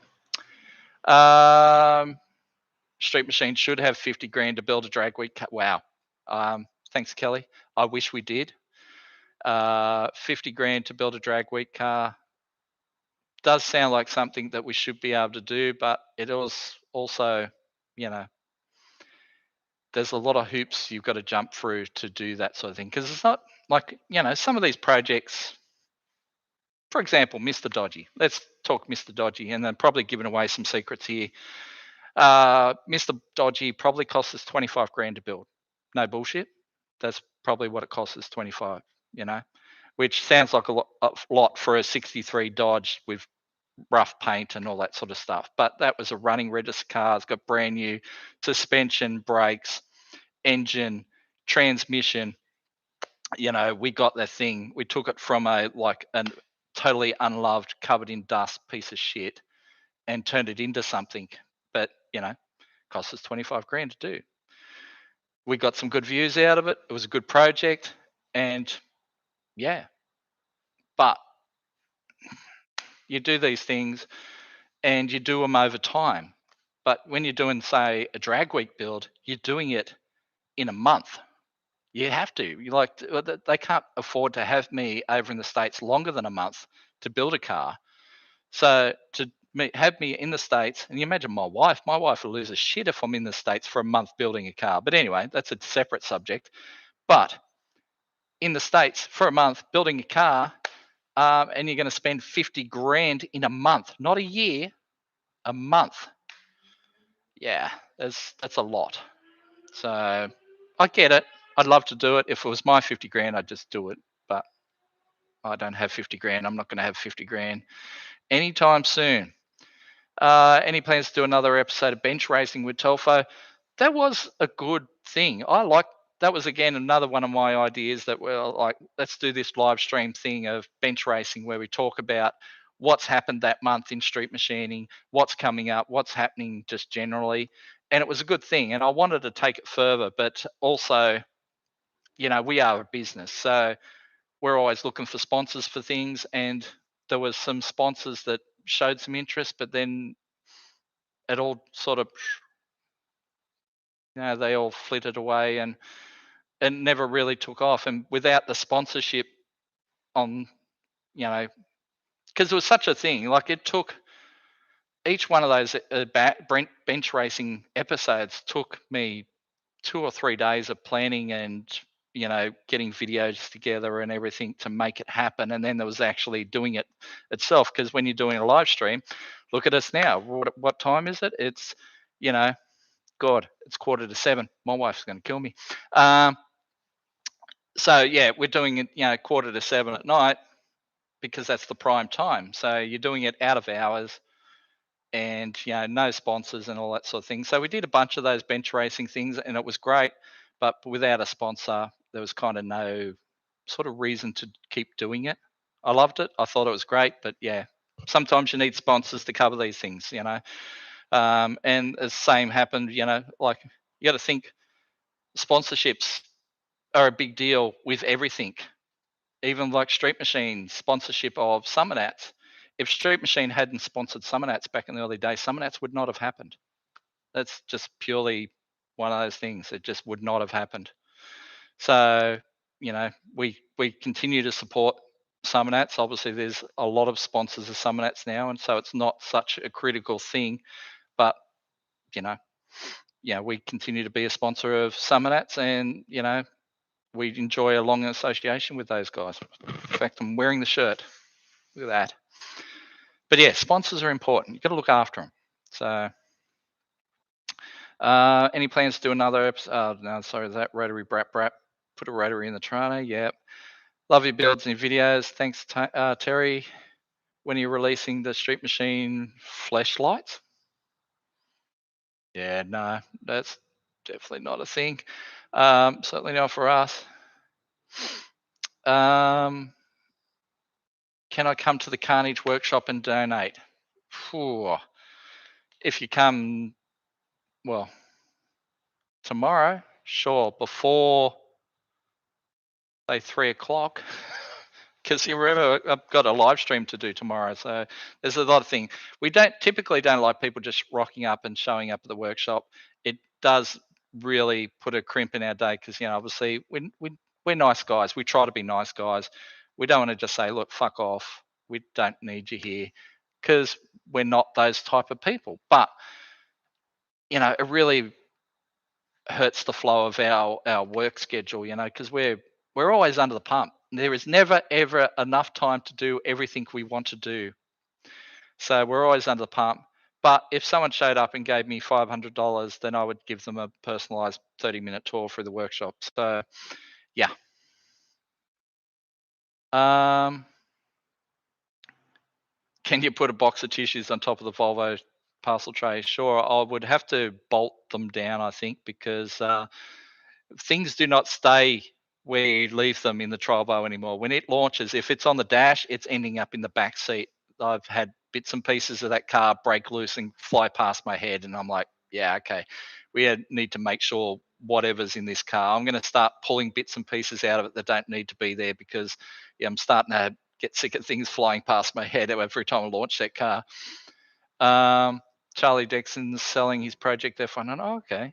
Street Machine should have 50 grand to build a drag week car. Wow. Thanks, Kelly. I wish we did. 50 grand to build a drag week car does sound like something that we should be able to do, but it was also, there's a lot of hoops you've got to jump through to do that sort of thing. Because it's not like, some of these projects, for example, Mr. Dodgy. Let's talk Mr. Dodgy, and then probably giving away some secrets here. Mr. Dodgy probably costs us 25 grand to build. No bullshit. That's probably what it costs us, 25, which sounds like a lot for a 63 Dodge with rough paint and all that sort of stuff. But that was a running register car. It's got brand new suspension, brakes, engine, transmission. We got that thing. We took it from a totally unloved, covered in dust piece of shit and turned it into something. But, cost us 25 grand to do. We got some good views out of it. It was a good project. And yeah, but you do these things and you do them over time. But when you're doing, say, a drag week build, you're doing it in a month. You have to. They can't afford to have me over in the States longer than a month to build a car. So to have me in the States, and you imagine my wife will lose a shit if I'm in the States for a month building a car. But anyway, that's a separate subject. But in the States for a month building a car, and you're going to spend 50 grand in a month, not a year, a month. Yeah, that's a lot. So I get it. I'd love to do it. If it was my 50 grand, I'd just do it. But I don't have 50 grand. I'm not going to have 50 grand anytime soon. Any plans to do another episode of bench racing with Telfo? That was a good thing. That was again another one of my ideas that let's do this live stream thing of bench racing where we talk about what's happened that month in street machining, what's coming up, what's happening just generally. And it was a good thing. And I wanted to take it further, but also, we are a business. So we're always looking for sponsors for things. And there was some sponsors that showed some interest, but then it all sort of, they all flitted away and it never really took off. And without the sponsorship on, because it was such a thing, like it took each one of those bench racing episodes took me 2 or 3 days of planning and, getting videos together and everything to make it happen. And then there was actually doing it itself. Because when you're doing a live stream, look at us now. What time is it? It's, God, it's 6:45. My wife's going to kill me. So yeah, we're doing it, 6:45 at night because that's the prime time. So you're doing it out of hours and, no sponsors and all that sort of thing. So we did a bunch of those bench racing things and it was great, but without a sponsor, there was kind of no sort of reason to keep doing it. I loved it. I thought it was great, but yeah, sometimes you need sponsors to cover these things, and the same happened, like you got to think sponsorships are a big deal with everything, even like Street Machine sponsorship of Summernats. If Street Machine hadn't sponsored Summernats back in the early days, Summernats would not have happened. That's just purely one of those things. It just would not have happened. So, we continue to support Summernats. Obviously, there's a lot of sponsors of Summernats now, and so it's not such a critical thing. But, we continue to be a sponsor of Summernats, and, we enjoy a long association with those guys. In fact, I'm wearing the shirt. Look at that. But yeah, sponsors are important. You've got to look after them. So, any plans to do another episode? No, sorry, that rotary brat. Put a rotary in the Trano. Yep. Love your builds and your videos. Thanks, Terry. When you're releasing the Street Machine flashlights? Yeah, no, that's definitely not a thing. Certainly not for us. Can I come to the Carnage workshop and donate? If you come, well, tomorrow, sure, before, say, 3 o'clock. because you remember I've got a live stream to do tomorrow, so there's a lot of things. We typically don't like people just rocking up and showing up at the workshop. It does really put a crimp in our day because obviously we're nice guys. We try to be nice guys. We don't want to just say, look, fuck off. We don't need you here, because we're not those type of people. But it really hurts the flow of our work schedule, because we're always under the pump. There is never ever enough time to do everything we want to do. So we're always under the pump. But if someone showed up and gave me $500, then I would give them a personalized 30-minute tour through the workshop. So yeah. Can you put a box of tissues on top of the Volvo parcel tray? Sure, I would have to bolt them down, I think, because things do not stay where you leave them in the Trovo anymore. When it launches, if it's on the dash, it's ending up in the back seat. I've had bits and pieces of that car break loose and fly past my head, and I'm like, yeah, okay, we need to make sure whatever's in this car, I'm going to start pulling bits and pieces out of it that don't need to be there, because I'm starting to get sick of things flying past my head every time I launch that car. Charlie Dixon's selling his Project F1, and okay,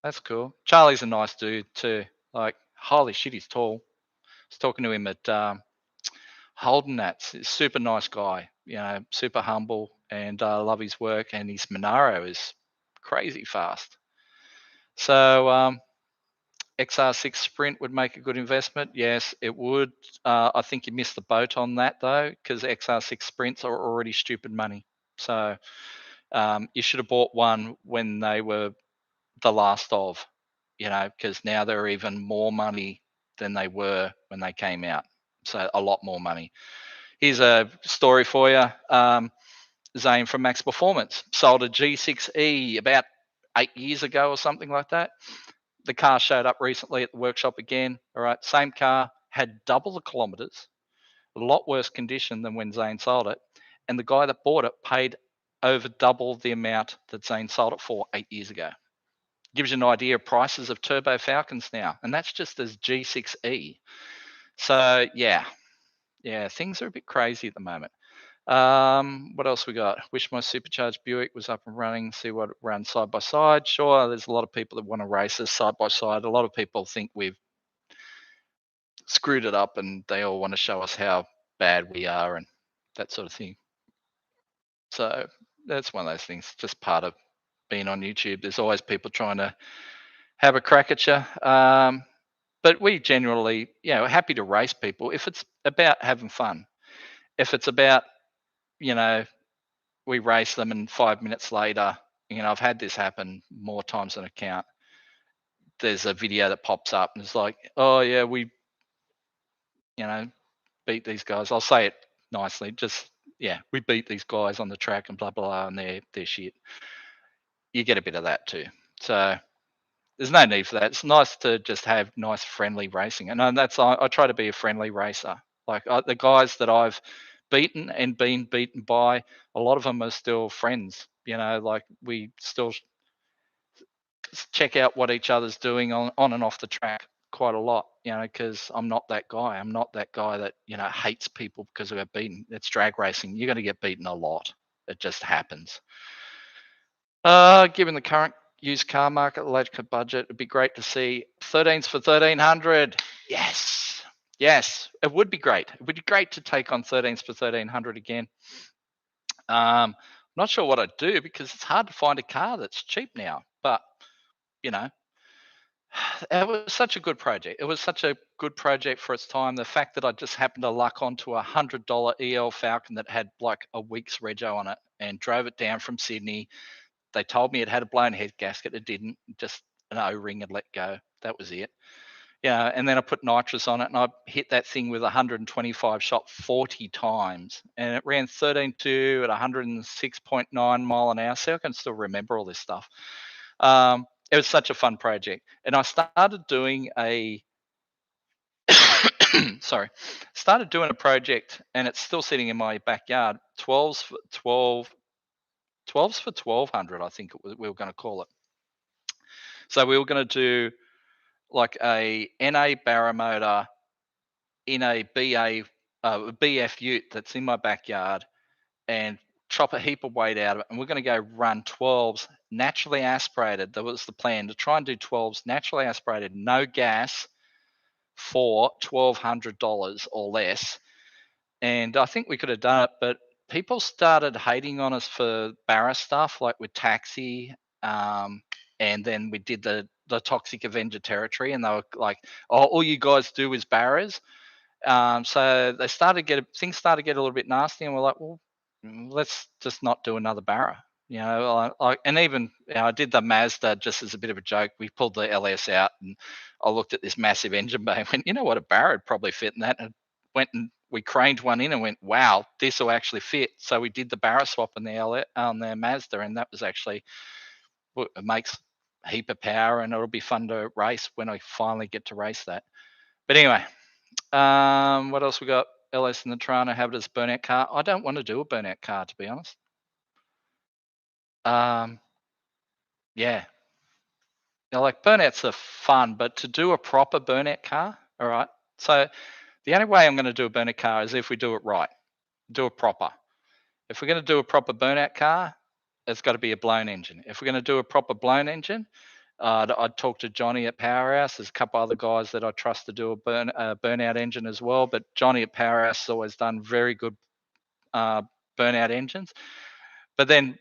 that's cool. Charlie's a nice dude too. Like, holy shit, he's tall. I was talking to him at Holden. That's a super nice guy. Super humble, and I love his work. And his Monaro is crazy fast. So XR6 Sprint would make a good investment. Yes, it would. I think you missed the boat on that though, because XR6 Sprints are already stupid money. So you should have bought one when they were the last of, because now they're even more money than they were when they came out. So a lot more money. Here's a story for you. Zane from Max Performance sold a G6E about 8 years ago or something like that. The car showed up recently at the workshop again. All right, same car, had double the kilometers, a lot worse condition than when Zane sold it. And the guy that bought it paid over double the amount that Zane sold it for 8 years ago. Gives you an idea of prices of turbo Falcons now, and that's just as G6E. So yeah, things are a bit crazy at the moment. What else we got? Wish my supercharged Buick was up and running. See what it runs side by side. Sure, there's a lot of people that want to race us side by side. A lot of people think we've screwed it up, and they all want to show us how bad we are and that sort of thing. So that's one of those things. Just part of being on YouTube. There's always people trying to have a crack at you. But we generally, happy to race people if it's about having fun. If it's about, we race them and 5 minutes later, I've had this happen more times than I count. There's a video that pops up and it's like, oh yeah, we, beat these guys. I'll say it nicely. Just, we beat these guys on the track and blah, blah, and they're shit. You get a bit of that too. So there's no need for that. It's nice to just have nice, friendly racing. And I try to be a friendly racer. Like the guys that I've beaten and been beaten by, a lot of them are still friends. Like we still check out what each other's doing on and off the track quite a lot, because I'm not that guy. I'm not that guy that, hates people because we got beaten. It's drag racing. You're going to get beaten a lot. It just happens. Given the current used car market, the low budget, it'd be great to see 13s for 1300. Yes, it would be great. It would be great to take on 13s for 1300 again. Not sure what I'd do, because it's hard to find a car that's cheap now, but it was such a good project. It was such a good project for its time. The fact that I just happened to luck onto a $100 EL Falcon that had like a week's rego on it, and drove it down from Sydney. They told me it had a blown head gasket. It didn't. Just an O-ring and let go. That was it. And then I put nitrous on it, and I hit that thing with 125 shot 40 times, and it ran 13.2 at 106.9 mile an hour. So I can still remember all this stuff. It was such a fun project, and I started doing a started doing a project, and it's still sitting in my backyard. 12s for 1200, I think we were going to call it. So we were going to do like a NA barrow motor in a BF ute that's in my backyard and chop a heap of weight out of it. And we're going to go run 12s naturally aspirated. That was the plan, to try and do 12s naturally aspirated, no gas, for $1,200 or less. And I think we could have done it, but people started hating on us for barra stuff, like with Taxi. And then we did the Toxic Avenger territory, and they were like, "Oh, all you guys do is barras." So things started to get a little bit nasty, and we're like, "Well, let's just not do another barra." And even I did the Mazda just as a bit of a joke. We pulled the LS out, and I looked at this massive engine bay and went, "You know what? A barra would probably fit in that." And went and we craned one in and went, "Wow, this will actually fit." So we did the barra swap on the Mazda, and that was actually, it makes a heap of power, and it'll be fun to race when I finally get to race that. But anyway, what else we got? LS and the Trano have it as burnout car. I don't want to do a burnout car, to be honest. Yeah. Like burnouts are fun, but to do a proper burnout car, all right. So the only way I'm going to do a burnout car is if we do it right, do it proper. If we're going to do a proper burnout car, it's got to be a blown engine. If we're going to do a proper blown engine, I'd talk to Johnny at Powerhouse. There's a couple other guys that I trust to do a burnout engine as well. But Johnny at Powerhouse has always done very good burnout engines. But then,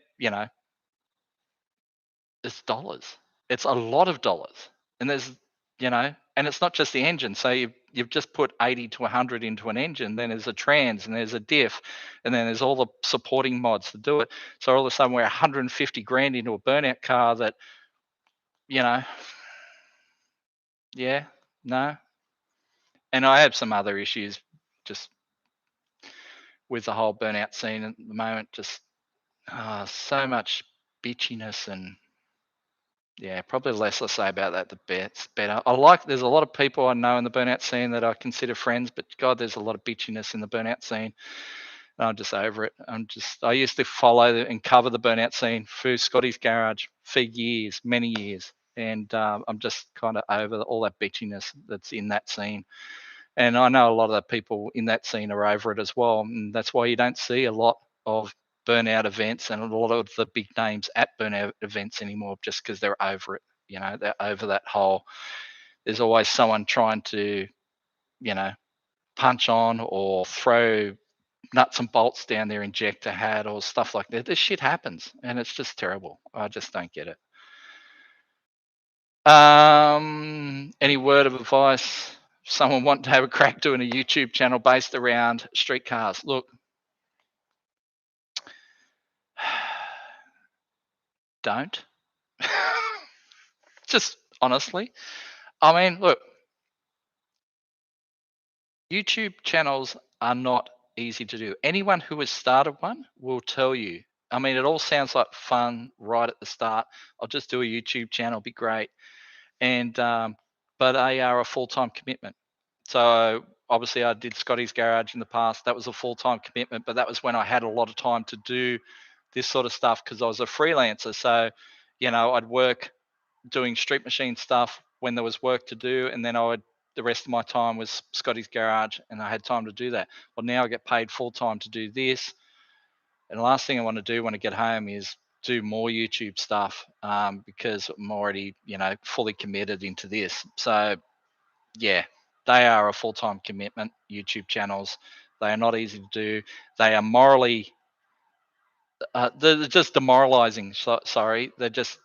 it's dollars. It's a lot of dollars. And and it's not just the engine. So you've just put 80 to 100 into an engine. Then there's a trans, and there's a diff, and then there's all the supporting mods to do it. So all of a sudden we're 150 grand into a burnout car that, yeah, no. And I have some other issues just with the whole burnout scene at the moment. Just so much bitchiness, and yeah, probably less I say about that, the better. There's a lot of people I know in the burnout scene that I consider friends, but God, there's a lot of bitchiness in the burnout scene. And I'm just over it. I used to follow and cover the burnout scene through Scotty's Garage for years, many years. And I'm just kind of over all that bitchiness that's in that scene. And I know a lot of the people in that scene are over it as well. And that's why you don't see a lot of burnout events and a lot of the big names at burnout events anymore, just because they're over it. They're over that whole, there's always someone trying to, punch on or throw nuts and bolts down their injector hat or stuff like that. This shit happens, and it's just terrible. I just don't get it. Any word of advice? Someone want to have a crack doing a YouTube channel based around street cars? Look, don't. Just honestly. I mean, look, YouTube channels are not easy to do. Anyone who has started one will tell you. I mean, it all sounds like fun right at the start. I'll just do a YouTube channel, be great. And but they are a full-time commitment. So obviously I did Scotty's Garage in the past. That was a full-time commitment, but that was when I had a lot of time to do this sort of stuff because I was a freelancer. So, I'd work doing street machine stuff when there was work to do, and then the rest of my time was Scotty's Garage, and I had time to do that. Well, now I get paid full-time to do this. And the last thing I want to do when I get home is do more YouTube stuff because I'm already, fully committed into this. So, yeah, they are a full-time commitment, YouTube channels. They are not easy to do. They are morally, they're just demoralizing. Sorry, they're just,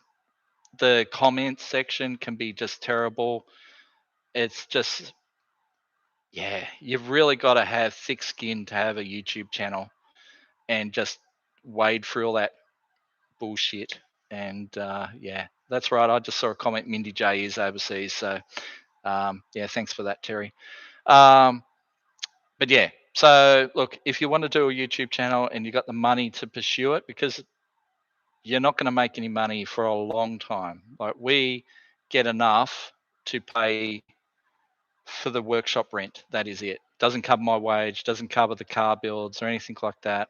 the comment section can be just terrible. It's just, yeah, you've really got to have thick skin to have a YouTube channel and just wade through all that bullshit. And yeah, that's right. I just saw a comment. Mindy J is overseas, so yeah, thanks for that, Terry. But yeah, so look, if you want to do a YouTube channel and you got the money to pursue it, because you're not going to make any money for a long time. Like, we get enough to pay for the workshop rent. That is it. Doesn't cover my wage, doesn't cover the car builds or anything like that.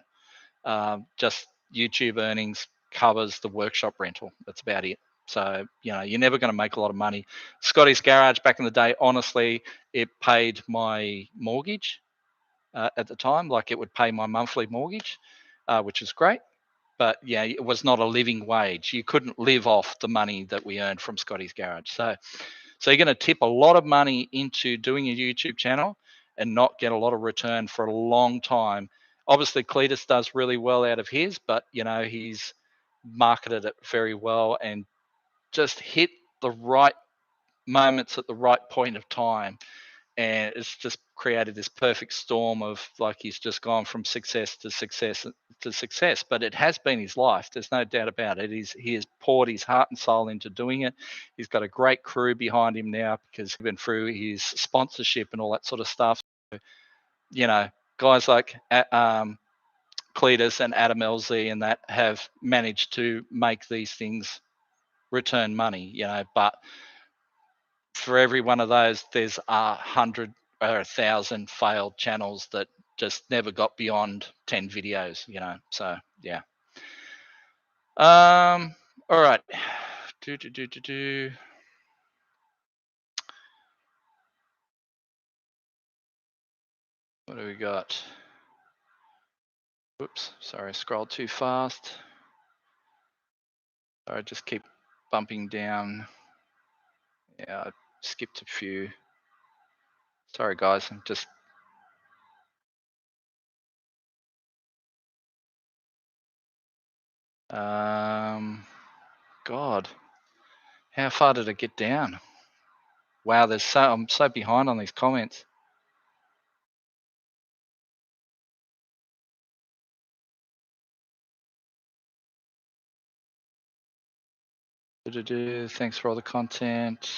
Just YouTube earnings covers the workshop rental. That's about it. So, you're never going to make a lot of money. Scotty's Garage back in the day, honestly, it paid my mortgage at the time. Like, it would pay my monthly mortgage, which is great. But yeah, it was not a living wage. You couldn't live off the money that we earned from Scotty's Garage. So you're going to tip a lot of money into doing a YouTube channel and not get a lot of return for a long time. Obviously, Cletus does really well out of his, but he's marketed it very well and just hit the right moments at the right point of time, and it's just created this perfect storm of, like, he's just gone from success to success to success. But it has been his life, there's no doubt about it. He has poured his heart and soul into doing it. He's got a great crew behind him now because he's been through his sponsorship and all that sort of stuff. Guys like Cletus and Adam LZ and that have managed to make these things return money, but for every one of those, there's 100 or 1,000 failed channels that just never got beyond 10 videos, So yeah. All right. What do we got? Oops, sorry, I scrolled too fast. Sorry, just keep bumping down. Yeah, I skipped a few. Sorry, guys, I'm just. God, how far did it get down? Wow, I'm so behind on these comments. Thanks for all the content.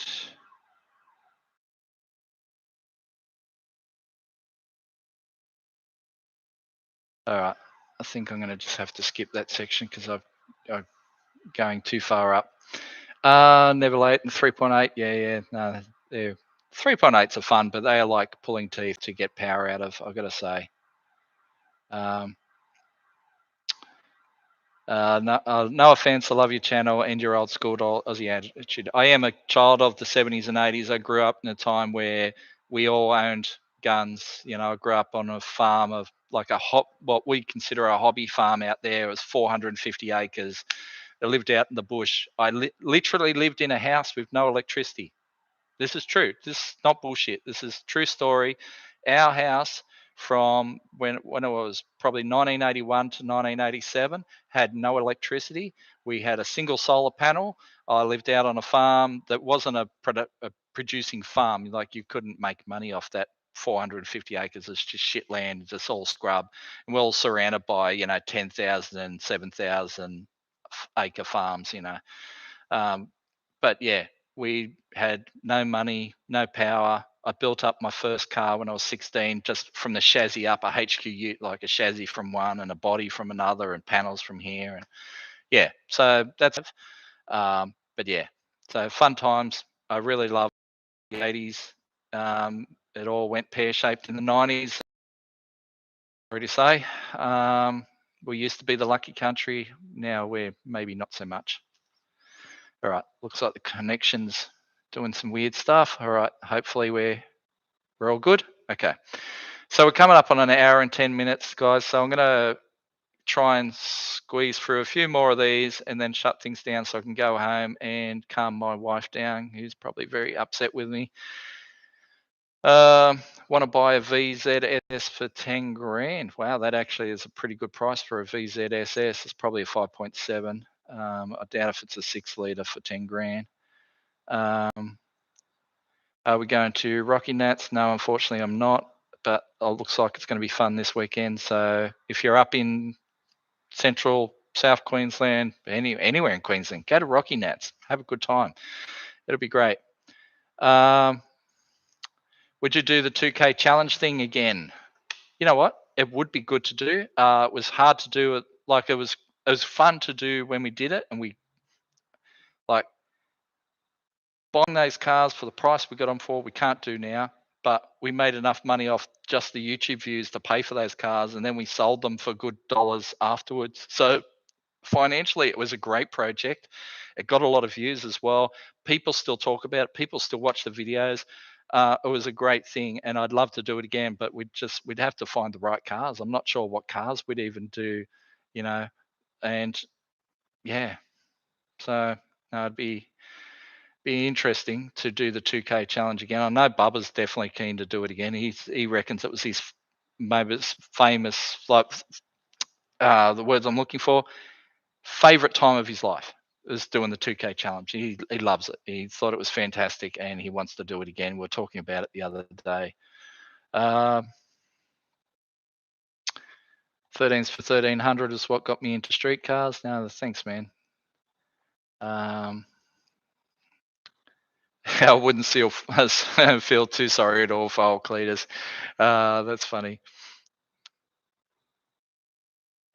All right, I think I'm going to just have to skip that section because I'm going too far up. Never late and 3.8. Yeah. No, 3.8s are fun, but they are like pulling teeth to get power out of, I've got to say. No offense, I love your channel and your old school Aussie attitude. I am a child of the 70s and 80s. I grew up in a time where we all owned guns. I grew up on a farm of like what we consider a hobby farm out there. It was 450 acres. I lived out in the bush. I literally lived in a house with no electricity. This is true. This is not bullshit. This is true story. Our house from when it was probably 1981 to 1987 had no electricity. We had a single solar panel. I lived out on a farm that wasn't a producing farm. Like, you couldn't make money off that 450 acres. It's just shit land. It's all scrub. And we're all surrounded by 10,000 and 7,000 acre farms. But yeah, we had no money, no power. I built up my first car when I was 16, just from the chassis up, a HQ ute, like a chassis from one and a body from another and panels from here. And yeah, so that's, but yeah, so fun times. I really love the 80s. It all went pear-shaped in the 90s. Sorry to say. We used to be the lucky country. Now we're maybe not so much. All right, looks like the connection's doing some weird stuff. All right, hopefully we're all good. Okay, so we're coming up on an hour and 10 minutes, guys. So I'm going to try and squeeze through a few more of these and then shut things down so I can go home and calm my wife down, who's probably very upset with me. Want to buy a VZSS for 10 grand. Wow, that actually is a pretty good price for a VZSS. It's probably a 5.7. I doubt if it's a 6 litre for 10 grand. Are we going to Rocky Nats? No, unfortunately I'm not, but it looks like it's going to be fun this weekend. So if you're up in central South Queensland, anywhere in Queensland, go to Rocky Nats. Have a good time. It'll be great. Would you do the 2K challenge thing again? You know what? It would be good to do. It was hard to do it. Like, it was fun to do when we did it, and we like buying those cars for the price we got them for. We can't do now, but we made enough money off just the YouTube views to pay for those cars, and then we sold them for good dollars afterwards. So financially, it was a great project. It got a lot of views as well. People still talk about it. People still watch the videos. It was a great thing, and I'd love to do it again. But we'd have to find the right cars. I'm not sure what cars we'd even do, you know. And yeah, so it'd be interesting to do the 2K challenge again. I know Bubba's definitely keen to do it again. He reckons it was his maybe famous, like the words I'm looking for, favorite time of his life is doing the 2K challenge. He loves it. He thought it was fantastic, and he wants to do it again. We were talking about it the other day. 13s for 1300 is what got me into street cars. Now, thanks, man. I wouldn't feel too sorry at all for old Cletus. That's funny.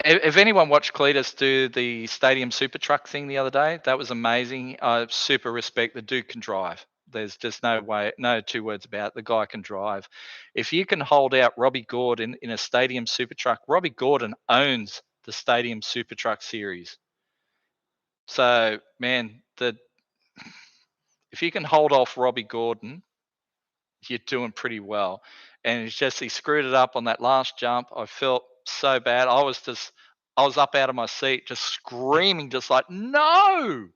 If anyone watched Cletus do the Stadium Super Truck thing the other day, that was amazing. I super respect the dude can drive. There's just no two words about it. The guy can drive. If you can hold out Robbie Gordon in a Stadium Super Truck, Robbie Gordon owns the Stadium Super Truck series. So, man, if you can hold off Robbie Gordon, you're doing pretty well. And it's just he screwed it up on that last jump. I felt so bad. I was up out of my seat, just screaming, just like no.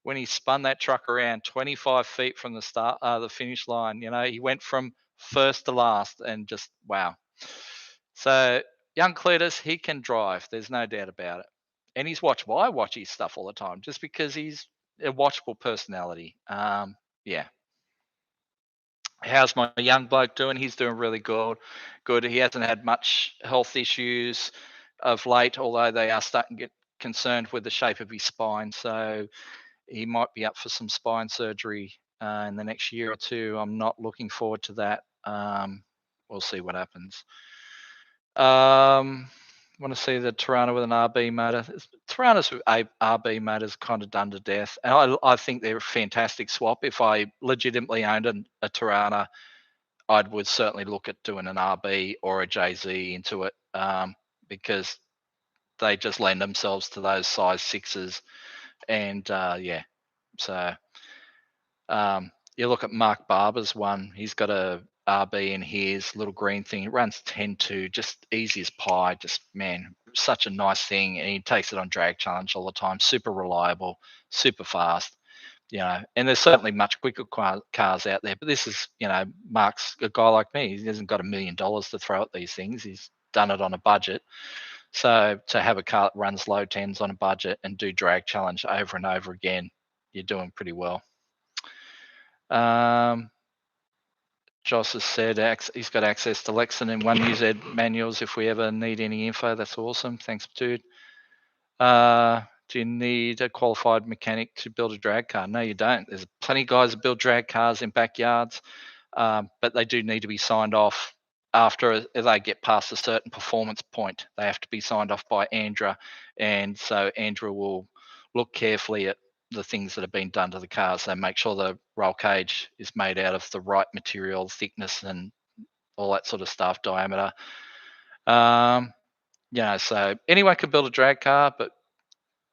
When he spun that truck around 25 feet from the finish line, he went from first to last, and just wow. So young Cletus, he can drive. There's no doubt about it. And he's watchable. I watch his stuff all the time, just because he's a watchable personality. Yeah. How's my young bloke doing? He's doing really good. Good. He hasn't had much health issues of late, although they are starting to get concerned with the shape of his spine. So he might be up for some spine surgery in the next year or two. I'm not looking forward to that. We'll see what happens. Want to see the Tirana with an RB motor. Tiranas with a RB motor is kind of done to death. And I think they're a fantastic swap. If I legitimately owned a Tirana, I would certainly look at doing an RB or a JZ into it, because they just lend themselves to those size sixes. And yeah, so you look at Mark Barber's one. He's got a RB in his little green thing. It runs 10-2, just easy as pie. Just, man, such a nice thing. And he takes it on drag challenge all the time. Super reliable, super fast. And there's certainly much quicker cars out there. But this is, Mark's a guy like me. He hasn't got $1 million to throw at these things. He's done it on a budget. So to have a car that runs low tens on a budget and do drag challenge over and over again, you're doing pretty well. Joss has said he's got access to Lexan and 1UZ manuals if we ever need any info. That's awesome. Thanks, dude. Do you need a qualified mechanic to build a drag car? No, you don't. There's plenty of guys that build drag cars in backyards, but they do need to be signed off after they get past a certain performance point. They have to be signed off by Andra, and so Andra will look carefully at the things that have been done to the cars. So make sure the roll cage is made out of the right material, thickness, and all that sort of stuff, diameter. So anyone can build a drag car, but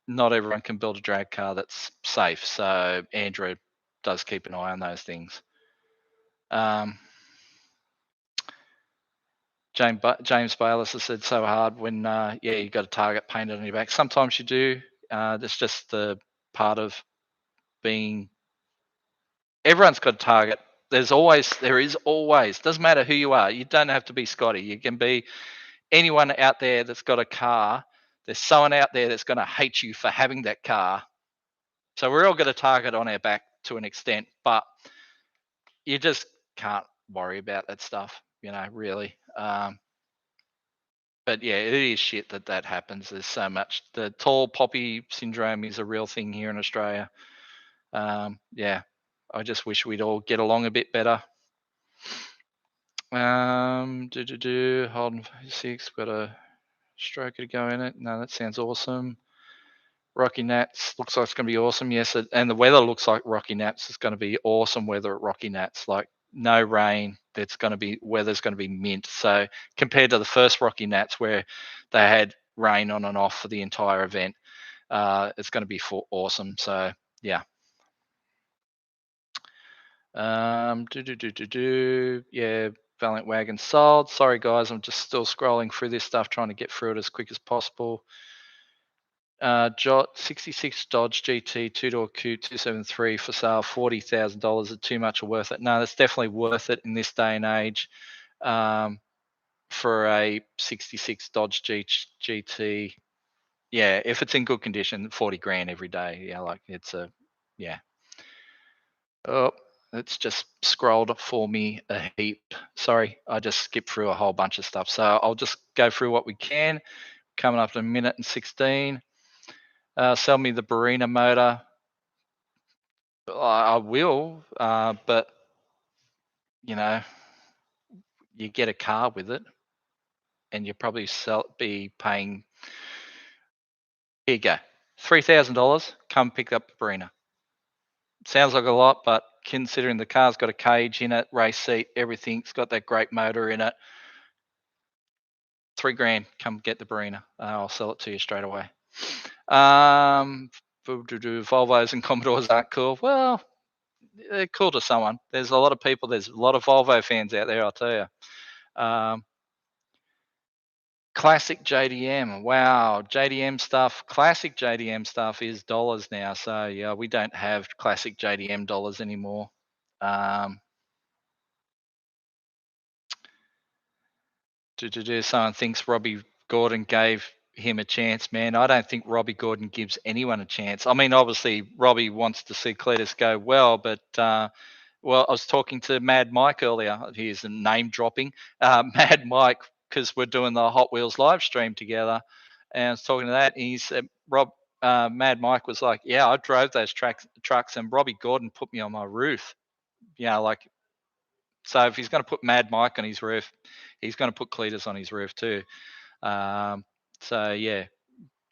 not everyone can build a drag car that's safe. So Andrew does keep an eye on those things. James Bayless has said so hard when, you got a target painted on your back. Sometimes you do. That's just the part of being. Everyone's got a target. There is always, doesn't matter who you are. You don't have to be Scotty. You can be anyone out there that's got a car. There's someone out there that's going to hate you for having that car. So we're all got a target on our back to an extent, but you just can't worry about that stuff, really. But yeah, it is shit that happens. There's so much. The tall poppy syndrome is a real thing here in Australia. Yeah, I just wish we'd all get along a bit better. Hold on, 6, got a stroker to go in it. No, that sounds awesome. Rocky Nats looks like it's going to be awesome. Yes, and the weather looks like Rocky Nats is going to be awesome weather at Rocky Nats. Like no rain. Weather's going to be mint. So compared to the first Rocky Nats where they had rain on and off for the entire event, it's going to be awesome. So yeah. Yeah, Valiant Wagon sold. Sorry guys, I'm just still scrolling through this stuff, trying to get through it as quick as possible. 66 Dodge GT 2-door coupe 273 for sale, $40,000. Is too much or worth it? No, that's definitely worth it in this day and age. For a 66 Dodge GT, yeah, if it's in good condition, 40 grand every day. Yeah, like it's a, yeah. Oh, it's just scrolled for me a heap. Sorry, I just skipped through a whole bunch of stuff. So I'll just go through what we can. Coming up in a minute and 16. Sell me the Barina motor. I will, but you know, you get a car with it, and you probably be paying. Here you go, $3,000. Come pick up the Barina. Sounds like a lot, but considering the car's got a cage in it, race seat, everything's got that great motor in it. $3,000. Come get the Barina. I'll sell it to you straight away. Volvos and Commodores aren't cool. Well, they're cool to someone. There's a lot of people. There's a lot of Volvo fans out there, I'll tell you. Classic JDM. Wow, JDM stuff. Classic JDM stuff is dollars now. So yeah, we don't have classic JDM dollars anymore. Someone thinks Robbie Gordon gave him a chance, man. I don't think Robbie Gordon gives anyone a chance. I mean, obviously, Robbie wants to see Cletus go well, but well, I was talking to Mad Mike earlier. Here's a name dropping. Mad Mike, because we're doing the Hot Wheels live stream together, and I was talking to that. And he said, Mad Mike was like, "Yeah, I drove those trucks, and Robbie Gordon put me on my roof. You know, like." So if he's going to put Mad Mike on his roof, he's going to put Cletus on his roof too. So yeah,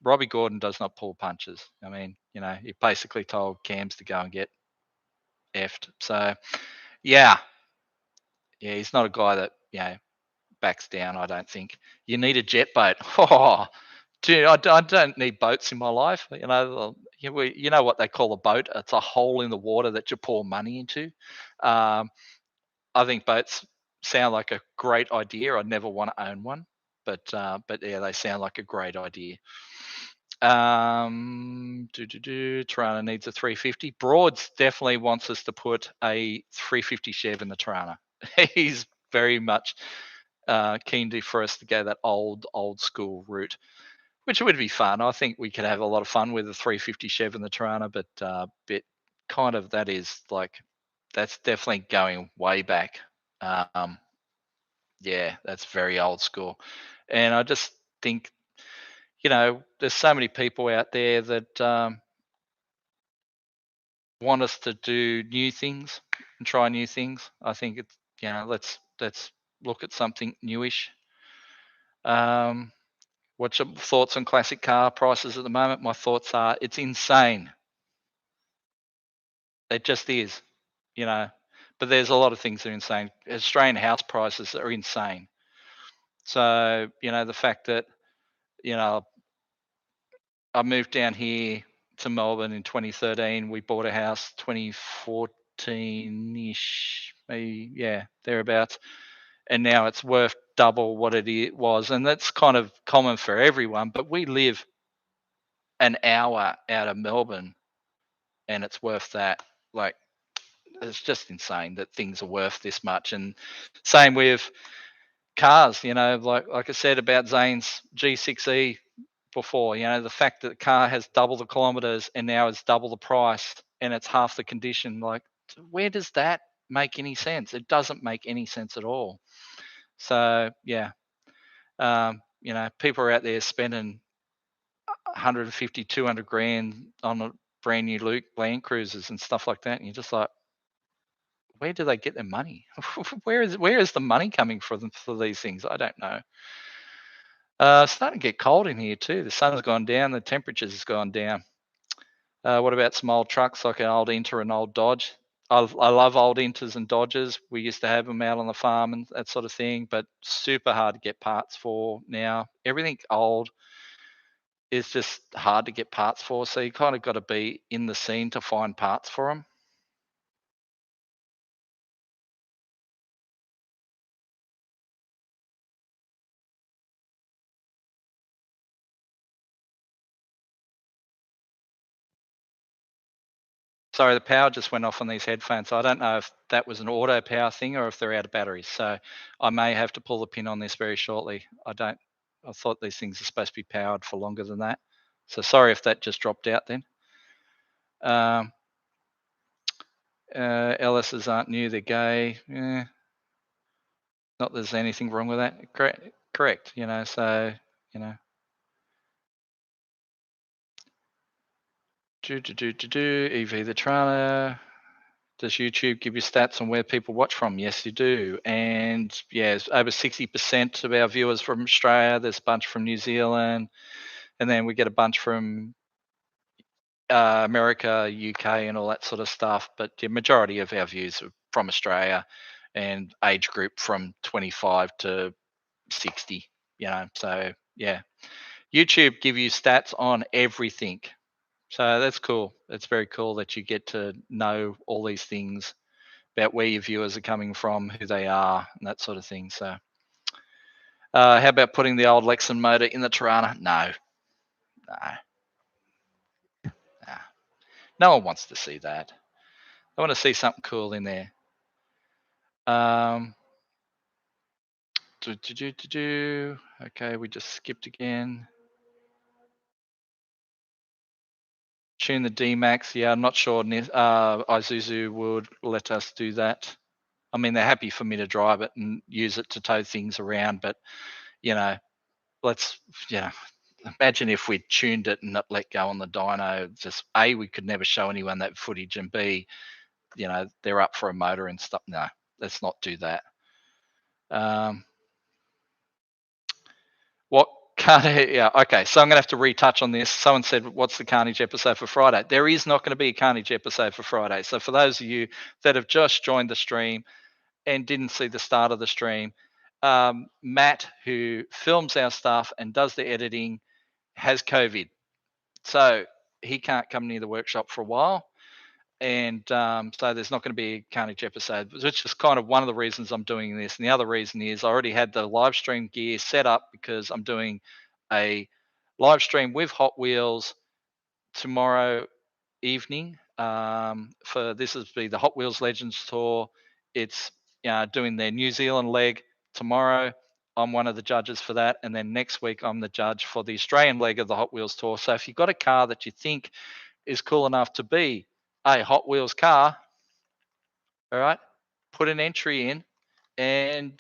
Robbie Gordon does not pull punches. I mean, you know, he basically told Cams to go and get effed. So yeah, he's not a guy that backs down. I don't think. You need a jet boat. Oh, dude, I don't need boats in my life. You know what they call a boat? It's a hole in the water that you pour money into. I think boats sound like a great idea. I'd never want to own one, but yeah, they sound like a great idea. Tirana needs a 350. Broads definitely wants us to put a 350 Chev in the Tirana. He's very much keen for us to go that old school route, which would be fun. I think we could have a lot of fun with a 350 Chev in the Tirana, but kind of that's definitely going way back. Yeah, that's very old school. And I just think, there's so many people out there that want us to do new things and try new things. I think it's, let's look at something newish. What's your thoughts on classic car prices at the moment? My thoughts are it's insane. It just is, but there's a lot of things that are insane. Australian house prices are insane. So, the fact that, I moved down here to Melbourne in 2013. We bought a house 2014-ish, maybe, yeah, thereabouts. And now it's worth double what it was. And that's kind of common for everyone. But we live an hour out of Melbourne and it's worth that. Like, it's just insane that things are worth this much. And same with cars, like I said about Zane's G6E before, the fact that the car has double the kilometers and now it's double the price and it's half the condition, like, where does that make any sense? It doesn't make any sense at all. So yeah, people are out there spending 150, 200 grand on a brand new Land Cruisers and stuff like that, and you're just like, where do they get their money? where is the money coming from for these things? I don't know. It's starting to get cold in here too. The sun's gone down. The temperature's has gone down. What about some old trucks like an old Inter and old Dodge? I love old Inters and Dodges. We used to have them out on the farm and that sort of thing, but super hard to get parts for now. Everything old. is just hard to get parts for. So you kind of got to be in the scene to find parts for them. Sorry, the power just went off on these headphones. I don't know if that was an auto power thing or if they're out of batteries. So I may have to pull the pin on this very shortly. I thought these things are supposed to be powered for longer than that. So sorry if that just dropped out then. LSs aren't new, they're gay. Not there's anything wrong with that. Correct. So, EV the trailer. Does YouTube give you stats on where people watch from? Yes, you do. And yeah, over 60% of our viewers from Australia. There's a bunch from New Zealand. And then we get a bunch from America, UK, and all that sort of stuff. But the majority of our views are from Australia and age group from 25 to 60. So yeah. YouTube give you stats on everything. So that's cool. It's very cool that you get to know all these things about where your viewers are coming from, who they are, and that sort of thing. So, how about putting the old Lexan motor in the Tirana? No. No one wants to see that. I want to see something cool in there. Okay, we just skipped again. Tune the D-Max. Yeah, I'm not sure Isuzu would let us do that. I mean, they're happy for me to drive it and use it to tow things around, but let's imagine if we tuned it and not let go on the dyno. Just A, we could never show anyone that footage, and B, they're up for a motor and stuff. No, let's not do that. What Carnage? Yeah, okay. So I'm gonna have to retouch on this. Someone said, "What's the Carnage episode for Friday?" There is not going to be a Carnage episode for Friday. So for those of you that have just joined the stream and didn't see the start of the stream, Matt, who films our stuff and does the editing, has COVID, so he can't come near the workshop for a while. And so there's not going to be a Carnage episode, which is kind of one of the reasons I'm doing this. And the other reason is I already had the live stream gear set up because I'm doing a live stream with Hot Wheels tomorrow evening. For this is be the Hot Wheels Legends Tour. It's doing their New Zealand leg tomorrow. I'm one of the judges for that, and then next week I'm the judge for the Australian leg of the Hot Wheels Tour. So if you've got a car that you think is cool enough to be a Hot Wheels car, all right, put an entry in, and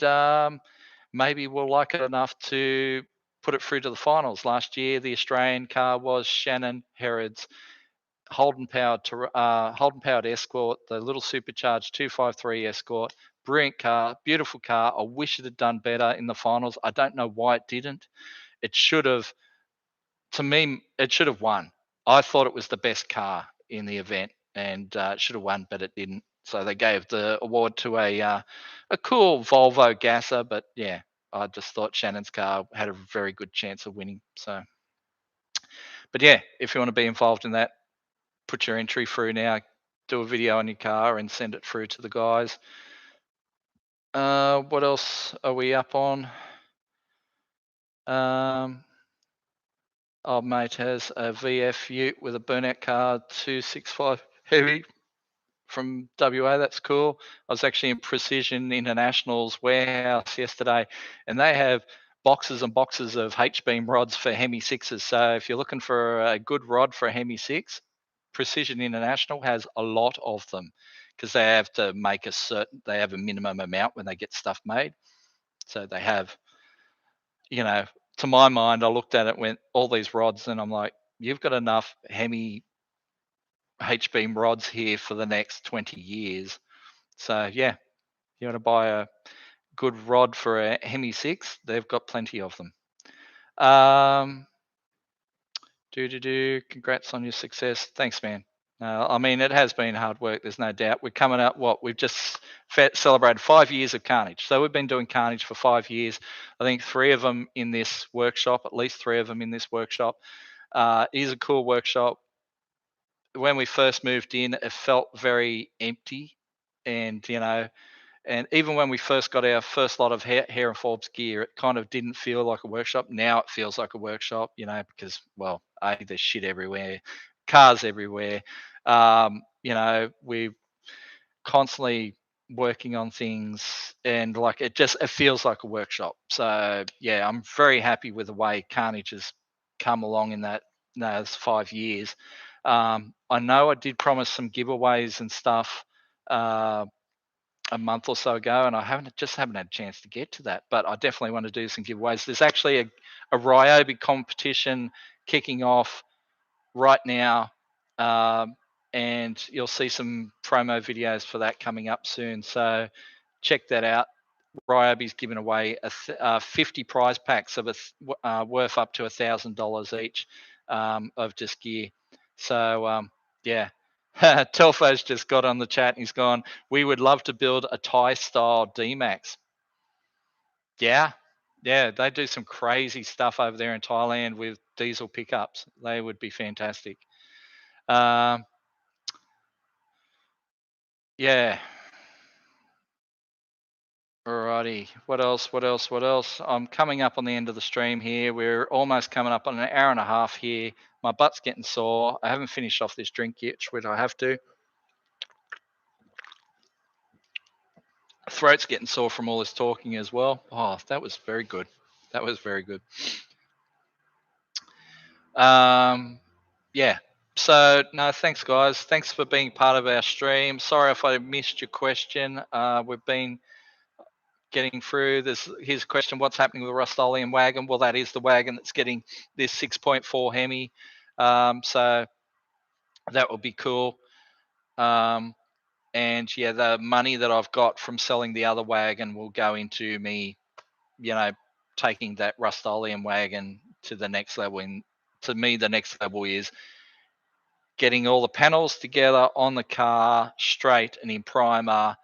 maybe we'll like it enough to put it through to the finals. Last year, the Australian car was Shannon Herod's Holden powered Escort, the little supercharged 253 Escort. Brilliant car, beautiful car. I wish it had done better in the finals. I don't know why it didn't. It should have. To me, it should have won. I thought it was the best car in the event, and it should have won, but it didn't. So they gave the award to a cool Volvo Gasser, but yeah, I just thought Shannon's car had a very good chance of winning. So, but yeah, if you want to be involved in that, put your entry through now. Do a video on your car and send it through to the guys. What else are we up on? Old mate has a VF Ute with a burnout car 265 heavy from WA. That's cool. I was actually in Precision International's warehouse yesterday, and they have boxes and boxes of H-beam rods for Hemi 6s. So if you're looking for a good rod for a Hemi 6, Precision International has a lot of them because they have to make they have a minimum amount when they get stuff made. So they have, to my mind, I looked at it, went all these rods, and I'm like, you've got enough Hemi H-beam rods here for the next 20 years. So yeah, you want to buy a good rod for a Hemi 6, they've got plenty of them. Congrats on your success. Thanks, man. I mean, it has been hard work. There's no doubt. We're coming up. We've just celebrated 5 years of Carnage. So we've been doing Carnage for 5 years. I think 3 of them in this workshop, at least 3 of them in this workshop. It is a cool workshop. When we first moved in, it felt very empty, and and even when we first got our first lot of hair and Forbes gear, it kind of didn't feel like a workshop. Now it feels like a workshop, because, well, there's shit everywhere, cars everywhere. We're constantly working on things, and like it feels like a workshop. So yeah, I'm very happy with the way Carnage has come along in those 5 years. I know I did promise some giveaways and stuff a month or so ago, and I haven't had a chance to get to that. But I definitely want to do some giveaways. There's actually a Ryobi competition kicking off right now, and you'll see some promo videos for that coming up soon. So check that out. Ryobi's giving away 50 prize packs of worth up to $1,000 each of just gear. So yeah. Telfo's just got on the chat and he's gone, we would love to build a Thai style D-Max. Yeah, they do some crazy stuff over there in Thailand with diesel pickups. They would be fantastic. Um, yeah. Alrighty. What else? What else? What else? I'm coming up on the end of the stream here. We're almost coming up on an hour and a half here. My butt's getting sore. I haven't finished off this drink yet, which I have to. Throat's getting sore from all this talking as well. Oh, that was very good. That was very good. Yeah. So no, thanks guys. Thanks for being part of our stream. Sorry if I missed your question. We've been getting through this. Here's a question: what's happening with the Rustoleum wagon? Well, that is the wagon that's getting this 6.4 Hemi. So that will be cool. And yeah, the money that I've got from selling the other wagon will go into me, taking that Rustoleum wagon to the next level. And to me, the next level is getting all the panels together on the car straight and in primer,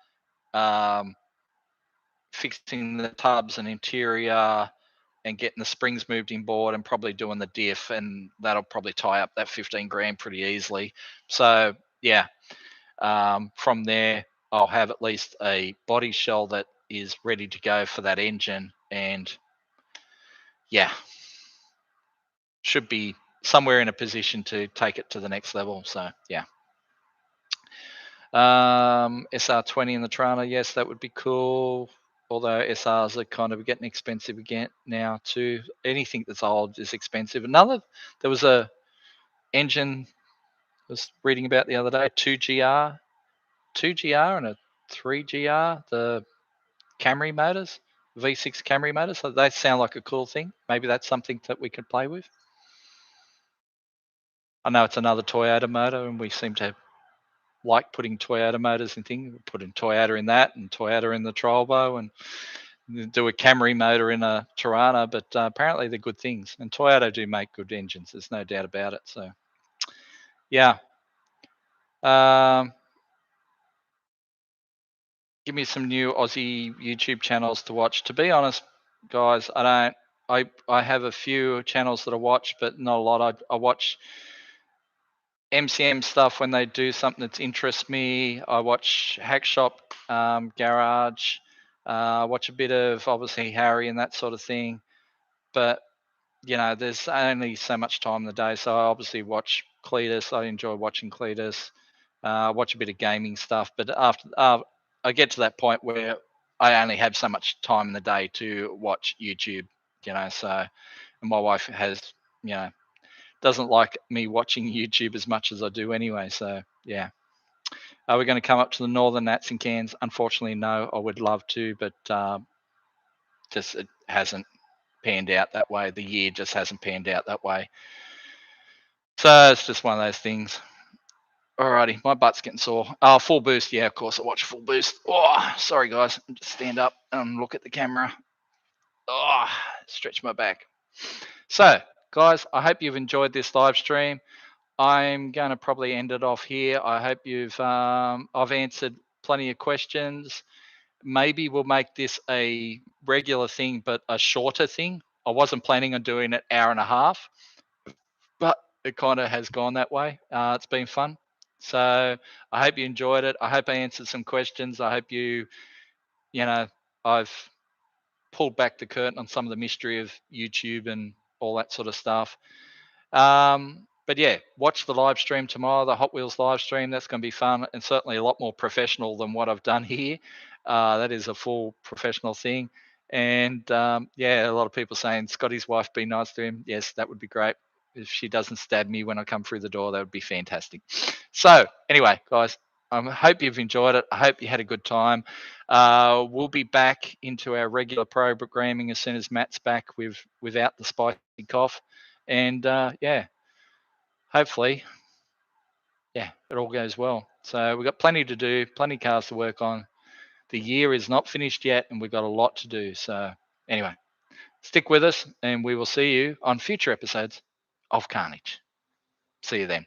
fixing the tubs and interior, and getting the springs moved in board, and probably doing the diff, and that'll probably tie up that 15 grand pretty easily. So yeah, from there I'll have at least a body shell that is ready to go for that engine, and yeah, should be somewhere in a position to take it to the next level. So yeah. SR20 in the Trana, yes, that would be cool. Although SRs are kind of getting expensive again now too. Anything that's old is expensive. There was a engine I was reading about the other day, 2GR and a 3GR, the Camry motors, V6 Camry motors. So they sound like a cool thing. Maybe that's something that we could play with. I know it's another Toyota motor, and we seem to like putting Toyota motors and things. Putting Toyota in that, and Toyota in the Trollbo, and do a Camry motor in a Tirana, but apparently they're good things. And Toyota do make good engines. There's no doubt about it. So, yeah. Give me some new Aussie YouTube channels to watch. To be honest, guys, I have a few channels that I watch, but not a lot. I watch MCM stuff when they do something that interests me. I watch Hack Shop, Garage. Watch a bit of obviously Harry and that sort of thing. But there's only so much time in the day, so I obviously watch Cletus. I enjoy watching Cletus. Watch a bit of gaming stuff, but after I get to that point where I only have so much time in the day to watch YouTube. So, and my wife doesn't like me watching YouTube as much as I do anyway. So yeah. Are we going to come up to the Northern Nats and Cairns? Unfortunately, no. I would love to, but just it hasn't panned out that way. The year just hasn't panned out that way. So it's just one of those things. Alrighty, my butt's getting sore. Oh, full boost. Yeah, of course I watch full boost. Oh, sorry guys. Just stand up and look at the camera. Oh, stretch my back. So, guys, I hope you've enjoyed this live stream. I'm going to probably end it off here. I hope I've answered plenty of questions. Maybe we'll make this a regular thing, but a shorter thing. I wasn't planning on doing it hour and a half, but it kind of has gone that way. It's been fun. So I hope you enjoyed it. I hope I answered some questions. I hope I've pulled back the curtain on some of the mystery of YouTube and all that sort of stuff. But yeah, watch the live stream tomorrow, the Hot Wheels live stream. That's going to be fun and certainly a lot more professional than what I've done here. That is a full professional thing. And yeah, a lot of people saying Scotty's wife be nice to him. Yes, that would be great. If she doesn't stab me when I come through the door, that would be fantastic. So anyway, guys, I hope you've enjoyed it. I hope you had a good time. We'll be back into our regular programming as soon as Matt's back without the spicy cough. And yeah, hopefully, yeah, it all goes well. So we've got plenty to do, plenty of cars to work on. The year is not finished yet, and we've got a lot to do. So anyway, stick with us, and we will see you on future episodes of Carnage. See you then.